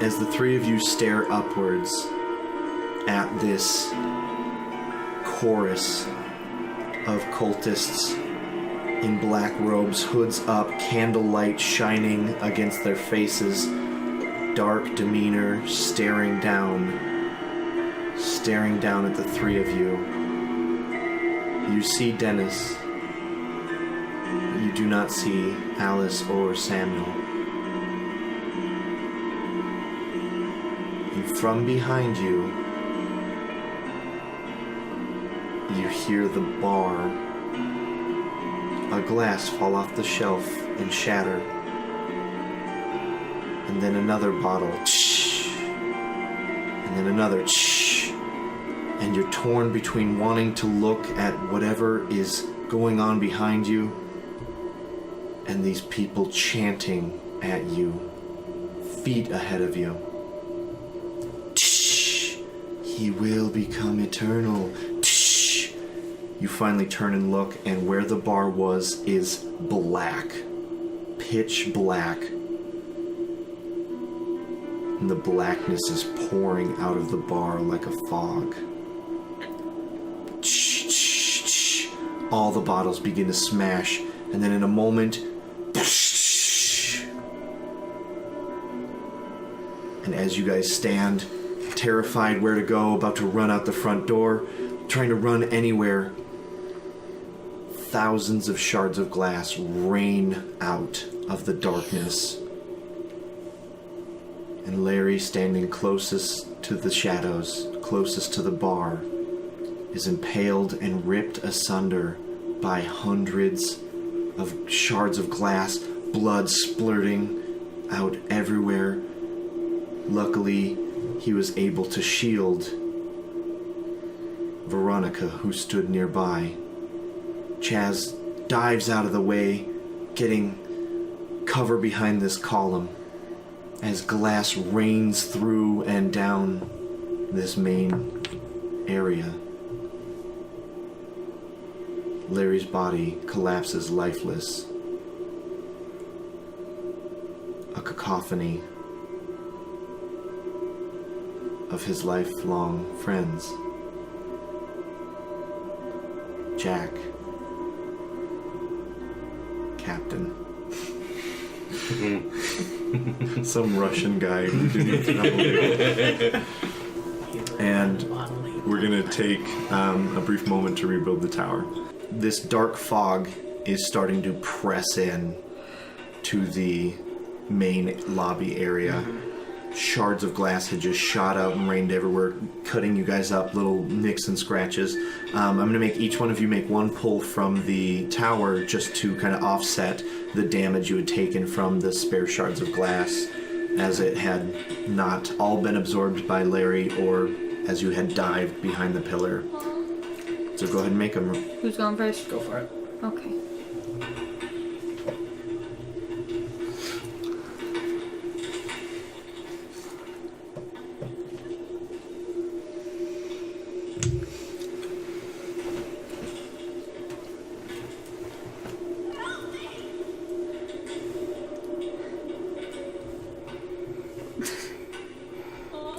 S1: as the three of you stare upwards at this chorus of cultists in black robes, hoods up, candlelight shining against their faces, dark demeanor, staring down at the three of you. You see Dennis. You do not see Alice or Samuel. And from behind you, you hear the bar, a glass fall off the shelf and shatter. And then another bottle, and then another, and you're torn between wanting to look at whatever is going on behind you and these people chanting at you, feet ahead of you. He will become eternal. You finally turn and look, and where the bar was is black. Pitch black. And the blackness is pouring out of the bar like a fog. All the bottles begin to smash, and then in a moment, and as you guys stand, terrified where to go, about to run out the front door, trying to run anywhere, thousands of shards of glass rain out of the darkness. And Larry, standing closest to the shadows, closest to the bar, is impaled and ripped asunder by hundreds of shards of glass, blood splurting out everywhere. Luckily, he was able to shield Veronica, who stood nearby. Chaz dives out of the way, getting cover behind this column as glass rains through and down this main area. Larry's body collapses lifeless. A cacophony of his lifelong friends. Jack, Captain, Some Russian guy who didn't know. And we're gonna take a brief moment to rebuild the tower. This dark fog is starting to press in to the main lobby area. Shards of glass had just shot out and rained everywhere, cutting you guys up, little nicks and scratches. I'm going to make each one of you make one pull from the tower just to kind of offset the damage you had taken from the spare shards of glass, as it had not all been absorbed by Larry or as you had dived behind the pillar. So go ahead and make them.
S3: Who's going first?
S4: Go for it.
S3: Okay.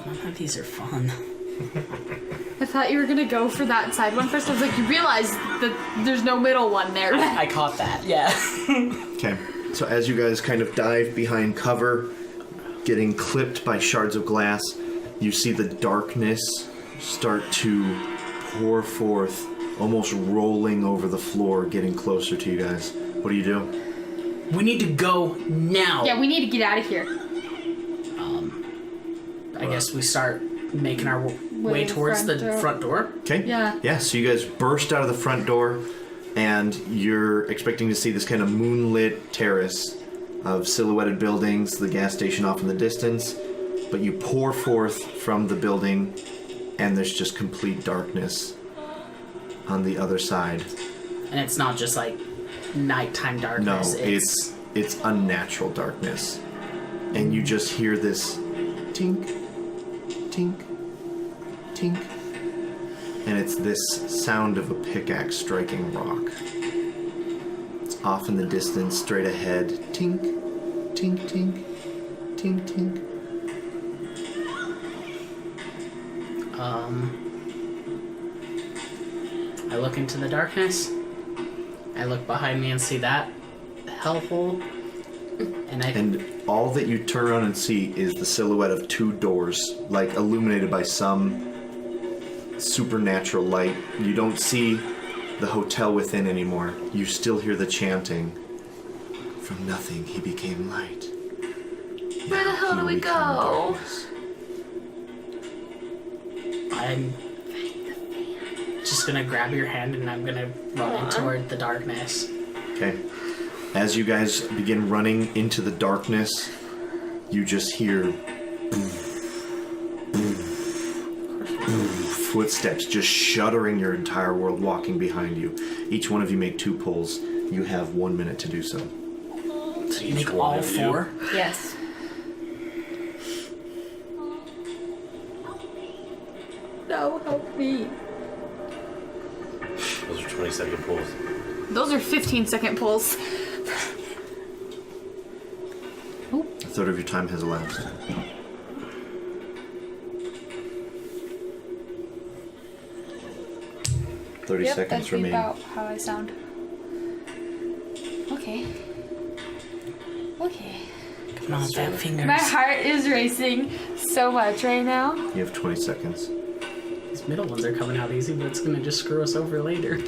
S4: None of these are fun.
S3: I thought you were gonna go for that side one first. I was like, you realize that there's no middle one there.
S4: I caught that, yeah.
S1: Okay, so as you guys kind of dive behind cover, getting clipped by shards of glass, you see the darkness start to pour forth, almost rolling over the floor, getting closer to you guys. What do you do?
S4: We need to go now.
S3: Yeah, we need to get out of here.
S4: I guess we start making our way
S3: to the
S4: towards
S3: front
S4: the
S3: door.
S4: front door.
S1: Okay.
S3: Yeah.
S1: Yeah, so you guys burst out of the front door, and you're expecting to see this kind of moonlit terrace of silhouetted buildings, the gas station off in the distance, but you pour forth from the building, and there's just complete darkness on the other side.
S4: And it's not just like nighttime
S1: No,
S4: darkness.
S1: it's unnatural darkness. And you just hear this tink, tink, tink. And it's this sound of a pickaxe striking rock. It's off in the distance, straight ahead. Tink, tink, tink, tink, tink.
S4: I look into the darkness. I look behind me and see that hellhole. And
S1: all that you turn around and see is the silhouette of two doors, like illuminated by some supernatural light. You don't see the hotel within anymore. You still hear the chanting. From nothing he became light.
S3: Where the hell do we go?
S4: I'm just gonna grab your hand and I'm gonna run toward the darkness.
S1: Okay. As you guys begin running into the darkness, you just hear footsteps just shuddering your entire world walking behind you. Each one of you make 2 pulls. You have 1 minute to do so.
S4: So you make all 4?
S3: Yes. No, help me.
S5: Those are 20-second pulls.
S3: Those are 15-second pulls.
S1: A third of your time has elapsed. Thirty seconds
S3: that'd
S1: remain.
S3: be about how I sound. Okay. Okay.
S4: Come on, fat fingers.
S3: My heart is racing so much right now.
S1: You have 20 seconds.
S4: These middle ones are coming out easy, but it's gonna just screw us over later.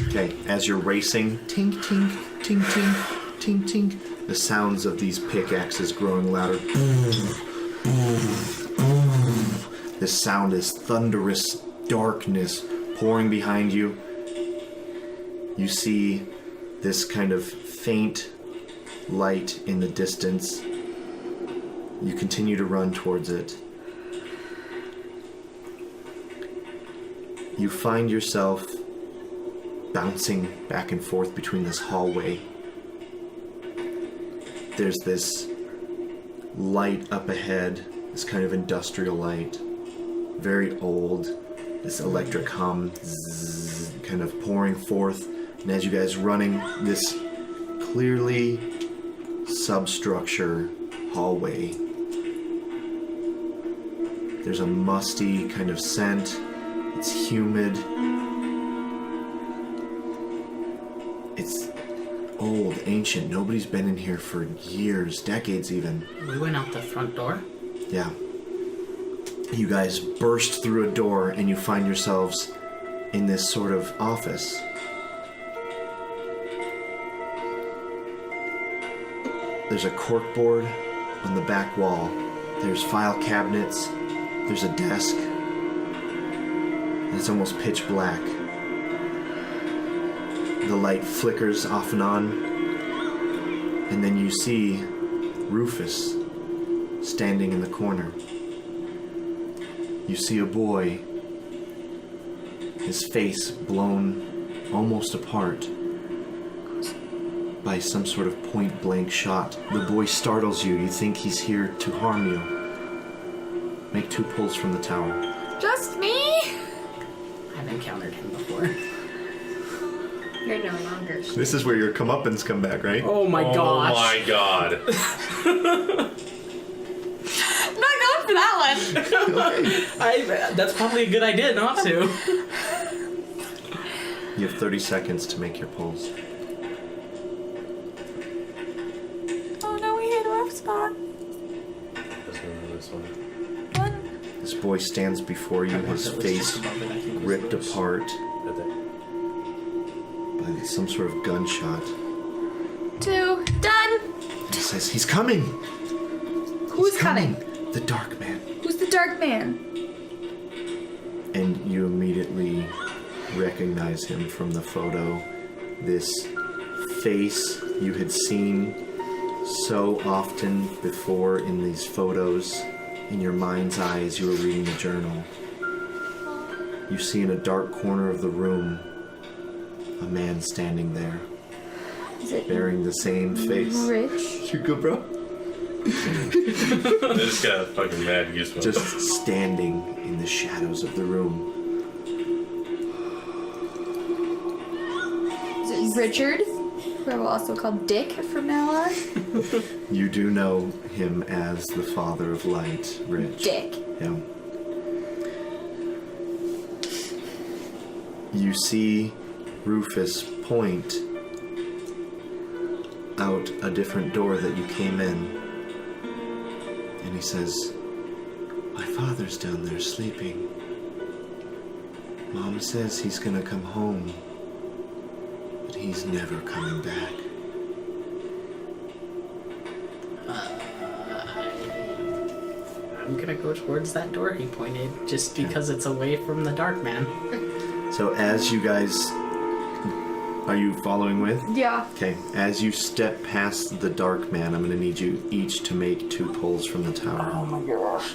S1: Okay, as you're racing, tink, tink, tink, tink, tink, tink, the sounds of these pickaxes growing louder. This sound is thunderous darkness pouring behind you. You see this kind of faint light in the distance. You continue to run towards it. You find yourself bouncing back and forth between this hallway. There's this light up ahead, this kind of industrial light, very old, this electric hum zzz, kind of pouring forth. And as you guys running this clearly substructure hallway, there's a musty kind of scent. It's humid. It's old, ancient. Nobody's been in here for years, decades even.
S4: We went out the front door.
S1: Yeah. You guys burst through a door and you find yourselves in this sort of office. There's a corkboard on the back wall. There's file cabinets. There's a desk. And it's almost pitch black. The light flickers off and on. And then you see Rufus standing in the corner. You see a boy, his face blown almost apart by some sort of point-blank shot. The boy startles you. You think he's here to harm you. Make 2 pulls from the tower.
S3: Just me?
S4: I've encountered him before.
S2: You're no longer.
S1: This is where your comeuppance come back, right?
S4: Oh my gosh.
S5: Oh my god.
S3: I'm not going for that one.
S4: That's probably a good idea not to.
S1: You have 30 seconds to make your pulls.
S3: Oh no, we hit a rough spot.
S5: This one.
S3: What?
S1: This boy stands before you, his face ripped apart
S5: Right there.
S1: by some sort of gunshot.
S3: 2. Done.
S1: He says, he's coming!
S3: Who's coming?
S1: The Dark Man.
S3: Who's the dark man?
S1: And you immediately recognize him from the photo. This face you had seen so often before in these photos. In your mind's eye as you were reading the journal. You see in a dark corner of the room a man standing there.
S3: Is it
S1: Bearing the same face.
S3: Rich?
S1: You good, bro?
S5: I just got fucking mad goosebumps.
S1: Just standing in the shadows of the room.
S3: Is it Richard? Who I will also call Dick from now on.
S1: You do know him as the Father of Light, Rich.
S3: Dick.
S1: Yeah. You see Rufus point out a different door that you came in. And he says, my father's down there sleeping. Mom says he's gonna come home. But he's never coming back.
S4: I'm gonna go towards that door he pointed, just because it's away from the dark man.
S1: So as you guys... Are you following with?
S3: Yeah.
S1: Okay, as you step past the Dark Man, I'm going to need you each to make 2 pulls from the tower.
S4: Oh my gosh.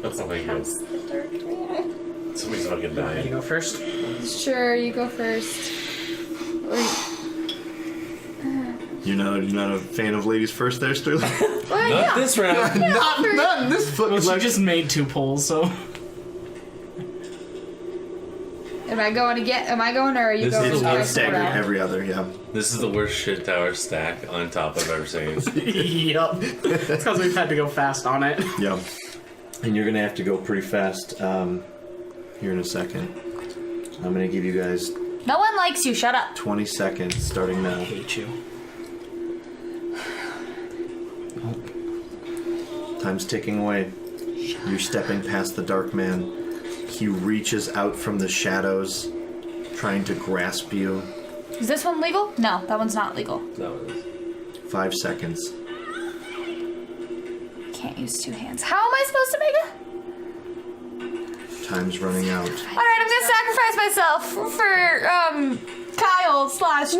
S5: That's not like good.
S2: The dark man.
S5: Somebody's fucking
S4: You
S5: dying.
S4: go first?
S3: Sure, you go first.
S1: You're not a fan of ladies first there, Sterling?
S3: Well,
S5: Not
S3: yeah.
S5: this round.
S1: not in this
S4: Well,
S1: fucking
S4: she
S1: life.
S4: just made 2 pulls, so...
S3: Am I going or are you
S5: This
S3: going?
S5: is
S1: It's
S5: the
S3: to
S5: worst
S1: staggered
S3: round?
S1: every other, yeah.
S5: This is the worst shit tower stack on top I've ever seen.
S4: Yup. It's because we've had to go fast on it.
S1: Yeah. And you're going to have to go pretty fast here in a second. I'm going to give you guys
S3: No one likes you. Shut up.
S1: 20 seconds starting
S4: I
S1: now.
S4: hate you.
S1: Time's ticking away. You're stepping past the Dark Man. He reaches out from the shadows, trying to grasp you.
S3: Is this one legal? No, that one's not legal.
S5: That was
S1: 5 seconds.
S3: Can't use 2 hands. How am I supposed to make it?
S1: Time's running out.
S3: Alright, I'm gonna sacrifice myself for Kyle / Chaz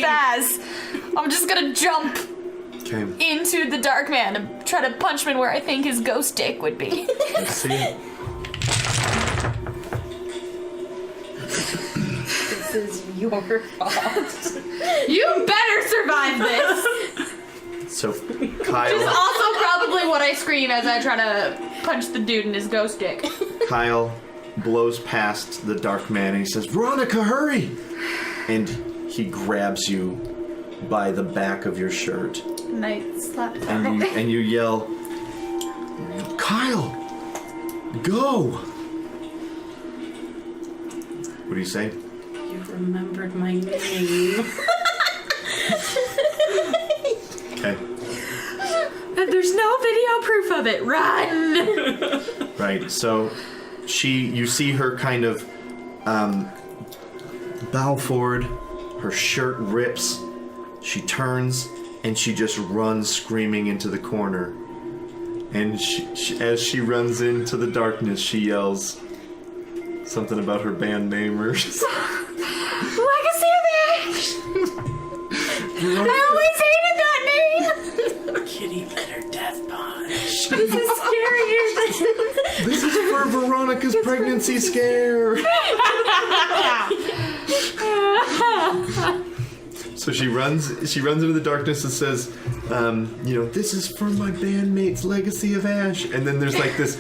S3: Spaz. I'm just gonna jump
S1: Okay,
S3: into the Dark Man and try to punch him in where I think his ghost dick would be.
S1: let's see it.
S2: This is your fault.
S3: You better survive this!
S1: So,
S3: Which is
S1: Kyle,
S3: also probably what I scream as I try to punch the dude in his ghost dick.
S1: Kyle blows past the Dark Man and he says, Veronica, hurry! And he grabs you by the back of your shirt.
S3: And I slap him.
S1: And you yell, Kyle, go! What do you say?
S4: You remembered my name.
S1: Okay.
S2: And there's no video proof of it. Run!
S1: Right. So you see her kind of bow forward. Her shirt rips. She turns and she just runs screaming into the corner. And as she runs into the darkness, she yells something about her band name or
S2: Legacy of Ash! I always hated that name!
S4: Kitty better death punch.
S2: This is scarier than...
S1: This is for Veronica's pregnancy scare. So she runs into the darkness and says, this is for my bandmate's Legacy of Ash. And then there's like this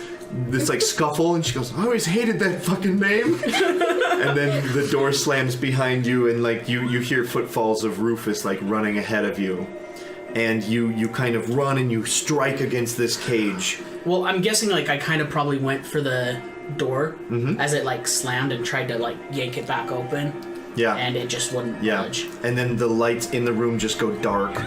S1: like scuffle, and she goes, I always hated that fucking name. And then the door slams behind you, and like you hear footfalls of Rufus like running ahead of you. And you kind of run and you strike against this cage.
S4: Well, I'm guessing like I kind of probably went for the door as it like slammed and tried to like yank it back open.
S1: Yeah.
S4: And it just wouldn't budge.
S1: And then the lights in the room just go dark.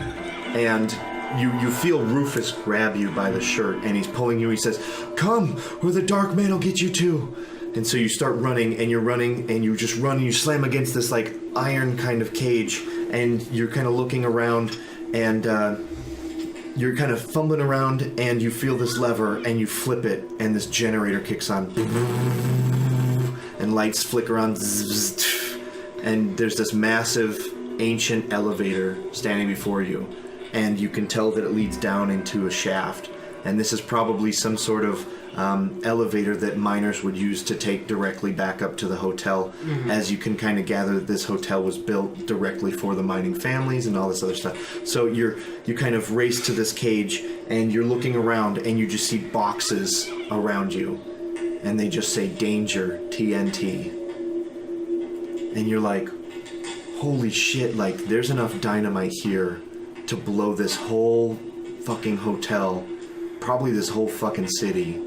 S1: And you feel Rufus grab you by the shirt, and he's pulling you. He says, come, or the dark man will get you too. And so you start running, and you're running, and you just run, and you slam against this like iron kind of cage, and you're kind of looking around, and you're kind of fumbling around, and you feel this lever, and you flip it, and this generator kicks on. And lights flicker on. And there's this massive ancient elevator standing before you, and you can tell that it leads down into a shaft, and this is probably some sort of elevator that miners would use to take directly back up to the hotel. As you can kind of gather that this hotel was built directly for the mining families and all this other stuff. So you kind of race to this cage, and you're looking around, and you just see boxes around you, and they just say danger TNT. And you're like, holy shit, like, there's enough dynamite here to blow this whole fucking hotel, probably this whole fucking city,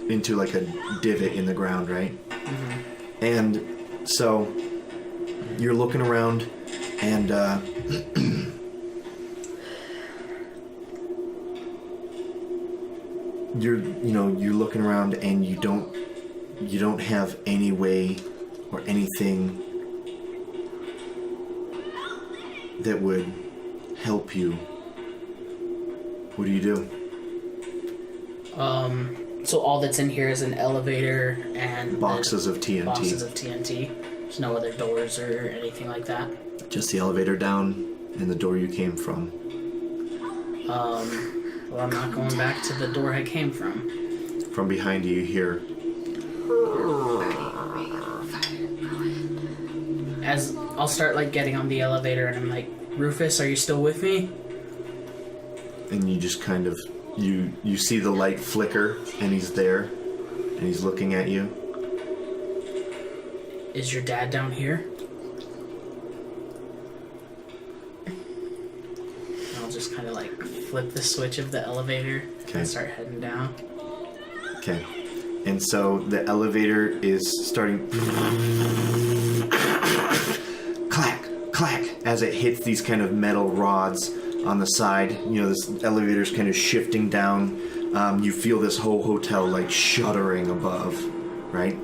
S1: into like a divot in the ground, right? And so you're looking around, and you're looking around, and you don't have any way or anything that would help you. What do you do?
S4: So all that's in here is an elevator and
S1: Boxes of TNT.
S4: Boxes of TNT. There's no other doors or anything like that.
S1: Just the elevator down and the door you came from.
S4: Well, I'm not going back to the door I came from.
S1: From behind you hear,
S4: As I'll start like getting on the elevator, and I'm like, Rufus, are you still with me?
S1: and you just kind of you see the light flicker, and he's there, and he's looking at you.
S4: Is your dad down here? I'll just kind of like flip the switch of the elevator and start heading down.
S1: Okay. And so the elevator is starting clack, clack as it hits these kind of metal rods on the side. You know, this elevator's kind of shifting down. You feel this whole hotel like shuddering above, right?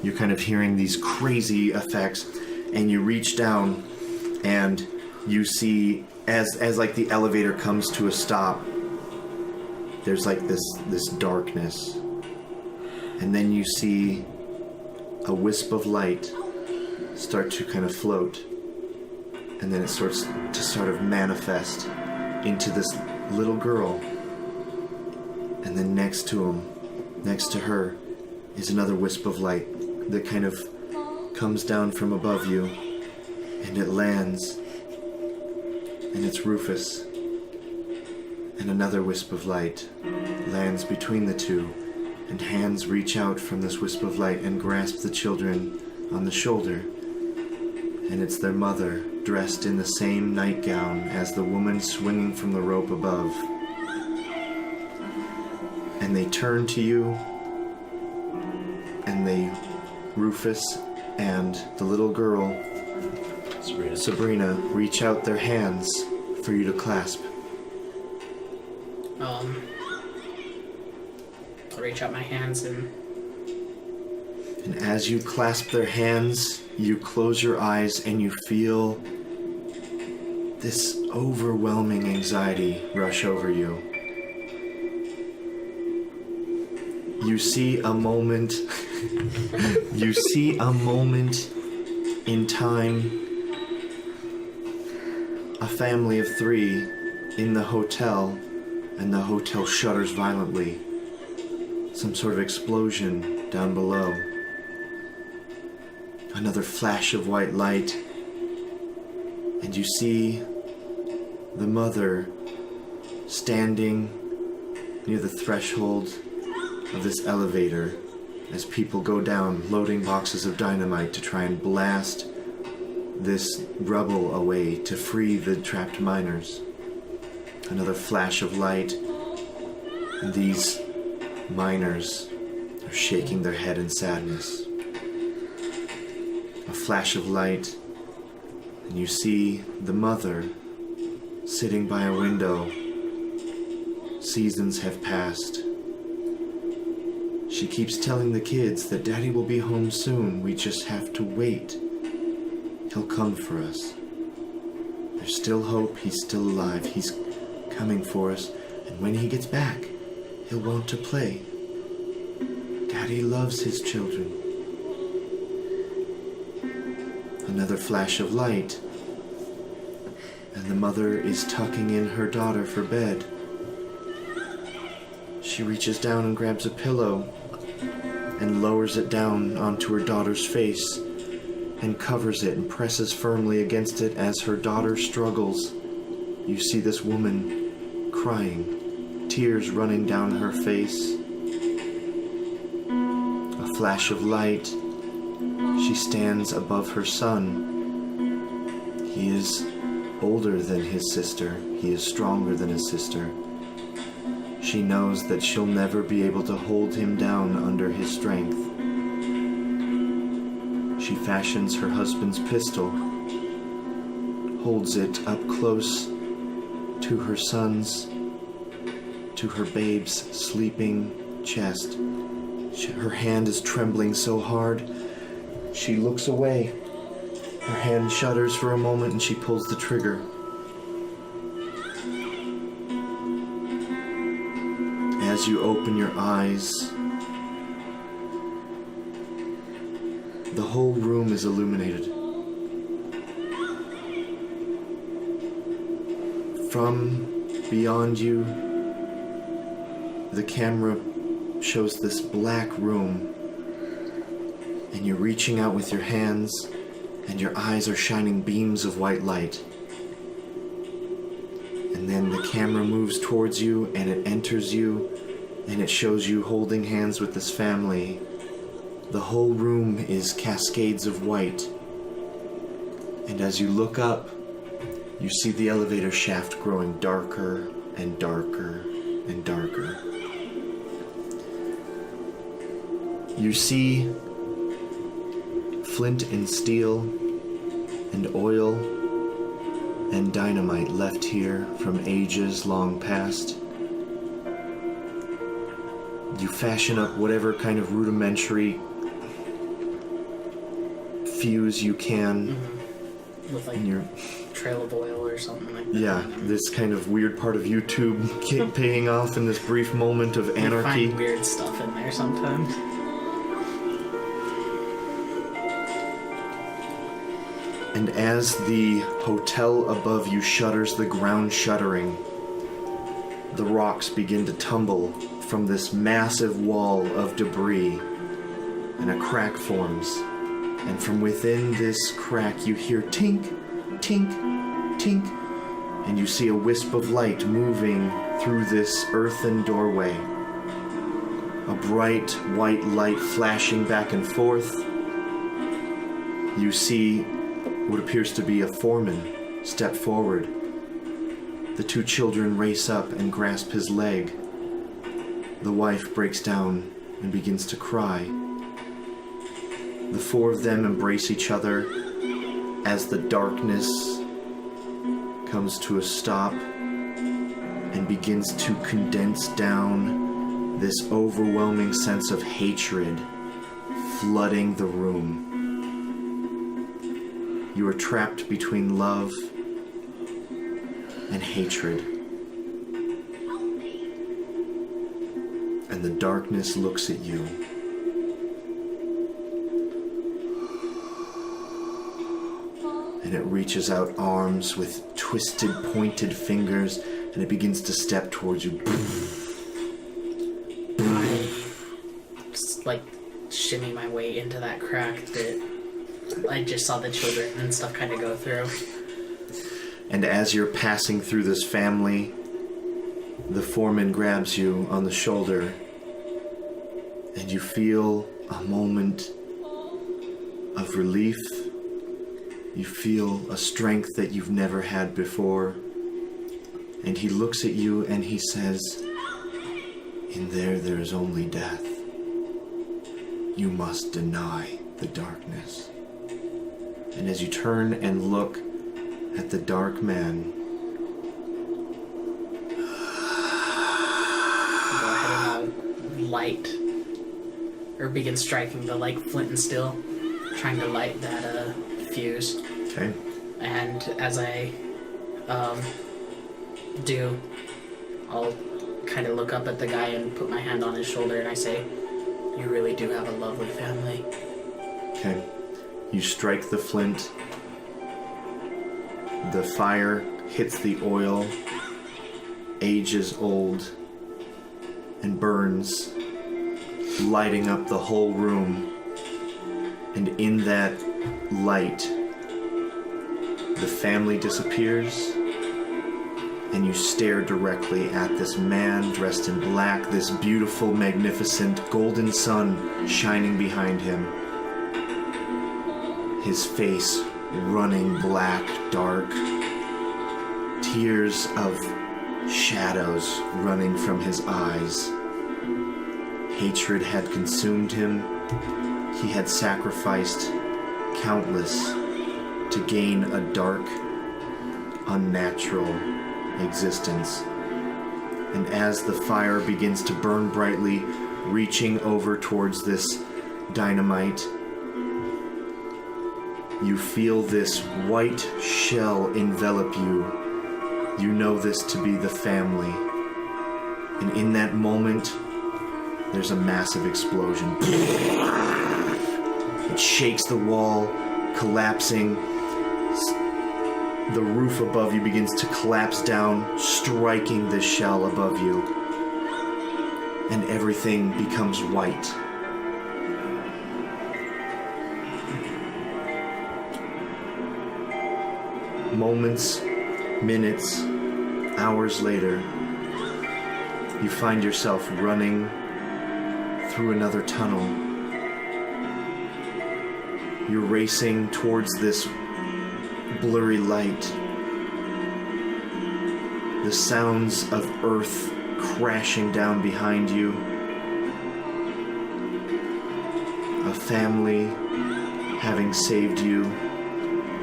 S1: You're kind of hearing these crazy effects, and you reach down and you see as like the elevator comes to a stop, there's like this darkness, and then you see a wisp of light start to kind of float, and then it starts to sort of manifest into this little girl, and then next to her is another wisp of light that kind of comes down from above you, and it lands, and it's Rufus. And another wisp of light lands between the two, and hands reach out from this wisp of light and grasp the children on the shoulder. And it's their mother, dressed in the same nightgown as the woman swinging from the rope above. And they turn to you, and Rufus and the little girl Sabrina reach out their hands for you to clasp.
S4: I'll reach out my hands and
S1: as you clasp their hands, you close your eyes and you feel this overwhelming anxiety rush over you. You see a moment in time, a family of 3 in the hotel, and the hotel shudders violently. Some sort of explosion down below. Another flash of white light, and you see the mother standing near the threshold of this elevator as people go down, loading boxes of dynamite to try and blast this rubble away to free the trapped miners. Another flash of light, and these miners are shaking their head in sadness. A flash of light, and you see the mother sitting by a window. Seasons have passed. She keeps telling the kids that Daddy will be home soon. We just have to wait. He'll come for us. There's still hope. He's still alive. He's coming for us. And when he gets back, he'll want to play. Daddy loves his children. Another flash of light, and the mother is tucking in her daughter for bed. She reaches down and grabs a pillow and lowers it down onto her daughter's face and covers it and presses firmly against it as her daughter struggles. You see this woman crying, tears running down her face. A flash of light. She stands above her son. He is older than his sister. He is stronger than his sister. She knows that she'll never be able to hold him down under his strength. She fashions her husband's pistol, holds it up close to her son's, to her babe's sleeping chest. Her hand is trembling so hard. She looks away. Her hand shudders for a moment and she pulls the trigger. As you open your eyes, the whole room is illuminated. From beyond you, the camera shows this black room. And you're reaching out with your hands, and your eyes are shining beams of white light. And then the camera moves towards you, and it enters you, and it shows you holding hands with this family. The whole room is cascades of white. And as you look up, you see the elevator shaft growing darker and darker and darker. You see flint and steel and oil and dynamite left here from ages long past. You fashion up whatever kind of rudimentary fuse you can.
S4: with like
S1: in your
S4: trail of oil or something like that.
S1: yeah, this kind of weird part of YouTube paying off in this brief moment of anarchy.
S4: You find weird stuff in there sometimes.
S1: And as the hotel above you shudders, the ground shuddering, the rocks begin to tumble from this massive wall of debris, and a crack forms. And from within this crack you hear tink, tink, tink, and you see a wisp of light moving through this earthen doorway. A bright white light flashing back and forth. You see what appears to be a foreman step forward. The two children race up and grasp his leg. The wife breaks down and begins to cry. The four of them embrace each other as the darkness comes to a stop and begins to condense down, this overwhelming sense of hatred flooding the room. You are trapped between love and hatred. And the darkness looks at you. And it reaches out arms with twisted, pointed fingers, and it begins to step towards you.
S4: Just like shimmy my way into that crack that I just saw the children and stuff kind of go through.
S1: And as you're passing through this family, the foreman grabs you on the shoulder, and you feel a moment of relief. You feel a strength that you've never had before. And he looks at you and he says, "In there is only death. You must deny the darkness." And as you turn and look at the dark man,
S4: Go ahead and I'll light, or begin striking the flint and steel, trying to light that fuse.
S1: okay?
S4: And as I do, I'll kind of look up at the guy and put my hand on his shoulder and I say, "You really do have a lovely family."
S1: Okay. You strike the flint. The fire hits the oil, ages old, and burns, lighting up the whole room. And in that light, the family disappears, and you stare directly at this man dressed in black, this beautiful, magnificent golden sun shining behind him. His face running black, dark, tears of shadows running from his eyes. Hatred had consumed him. He had sacrificed countless to gain a dark, unnatural existence. And as the fire begins to burn brightly, reaching over towards this dynamite, you feel this white shell envelop you. You know this to be the family. And in that moment, there's a massive explosion. It shakes the wall, collapsing. The roof above you begins to collapse down, striking the shell above you. And everything becomes white. Moments, minutes, hours later, you find yourself running through another tunnel. You're racing towards this blurry light. The sounds of earth crashing down behind you. A family having saved you,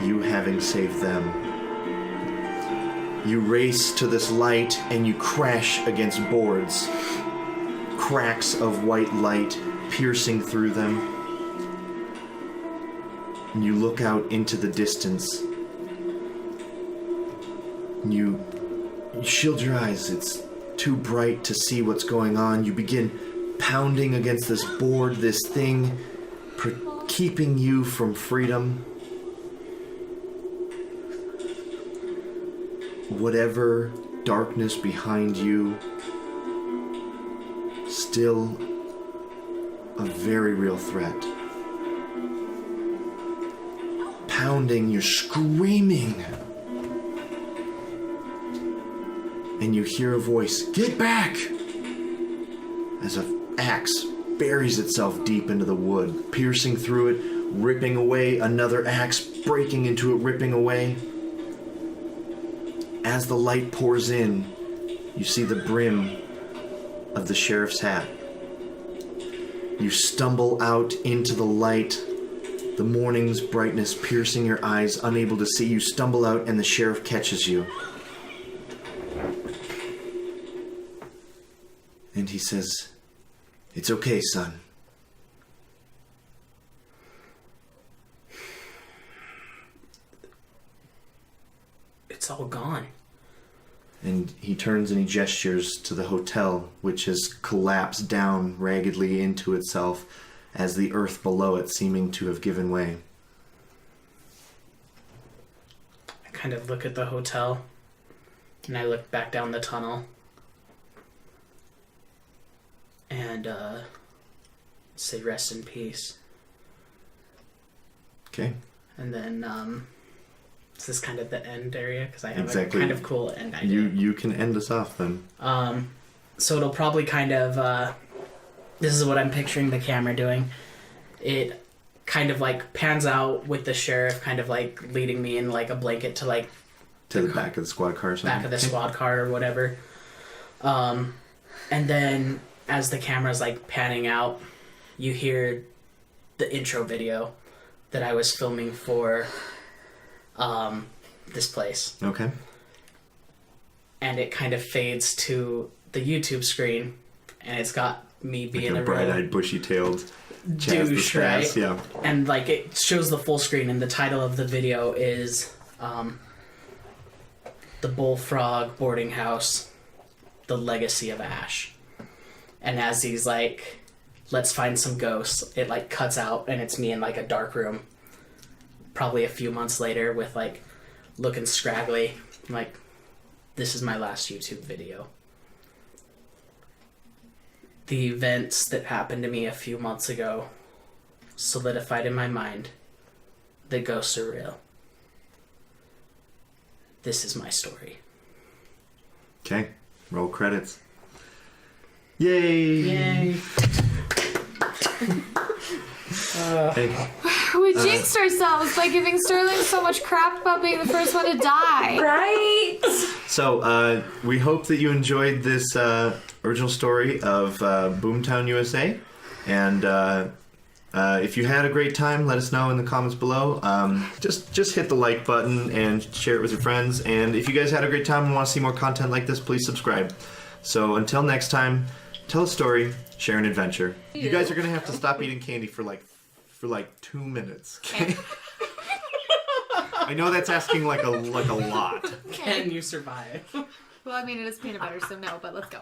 S1: you having saved them. You race to this light and you crash against boards. Cracks of white light piercing through them. And you look out into the distance. You shield your eyes. It's too bright to see what's going on. You begin pounding against this board, this thing keeping you from freedom. Whatever darkness behind you, still a very real threat. Pounding, you're screaming. And you hear a voice, "Get back!" As an axe buries itself deep into the wood, piercing through it, ripping away, another axe breaking into it, ripping away. As the light pours in, you see the brim of the sheriff's hat. You stumble out into the light, The morning's brightness piercing your eyes, unable to see, you stumble out and the sheriff catches you. And he says, "It's okay, son."
S4: It's all gone.
S1: And he turns and he gestures to the hotel, which has collapsed down raggedly into itself as the earth below it seeming to have given way.
S4: I kind of look at the hotel, and I look back down the tunnel, and say rest in peace.
S1: Okay.
S4: And then, is this kind of the end area? Because I have
S1: Exactly.
S4: a kind of cool end idea.
S1: You can end us off then.
S4: So it'll probably kind of, this is what I'm picturing the camera doing. It kind of like pans out with the sheriff kind of like leading me in like a blanket to like
S1: To the back of the squad car or something.
S4: back of the squad car or whatever. And then as the camera's like panning out, you hear the intro video that I was filming for this place.
S1: Okay.
S4: And it kind of fades to the YouTube screen, and it's got me being
S1: Like a
S4: a real
S1: bright-eyed, bushy-tailed Chaz the
S4: douche,
S1: Spaz,
S4: right?
S1: Yeah.
S4: And like it shows the full screen, and the title of the video is The Bullfrog Boarding House, The Legacy of Ash. And as he's like, let's find some ghosts, it like cuts out and it's me in like a dark room. Probably a few months later with like looking scraggly. I'm like, this is my last YouTube video. The events that happened to me a few months ago solidified in my mind that ghosts are real. This is my story.
S1: Okay. Roll credits. Yay!
S4: Yay.
S1: Hey,
S3: We jinxed ourselves by giving Sterling so much crap about being the first one to die.
S2: Right?
S1: so we hope that you enjoyed this original story of Boomtown, USA. And if you had a great time, let us know in the comments below. Just hit the like button and share it with your friends. And if you guys had a great time and want to see more content like this, please subscribe. So until next time, tell a story, share an adventure. You guys are gonna have to stop eating candy for like 2 minutes. Okay? I know that's asking like a lot.
S4: Can you survive?
S3: Well, I mean, it is peanut butter, so no, but let's go.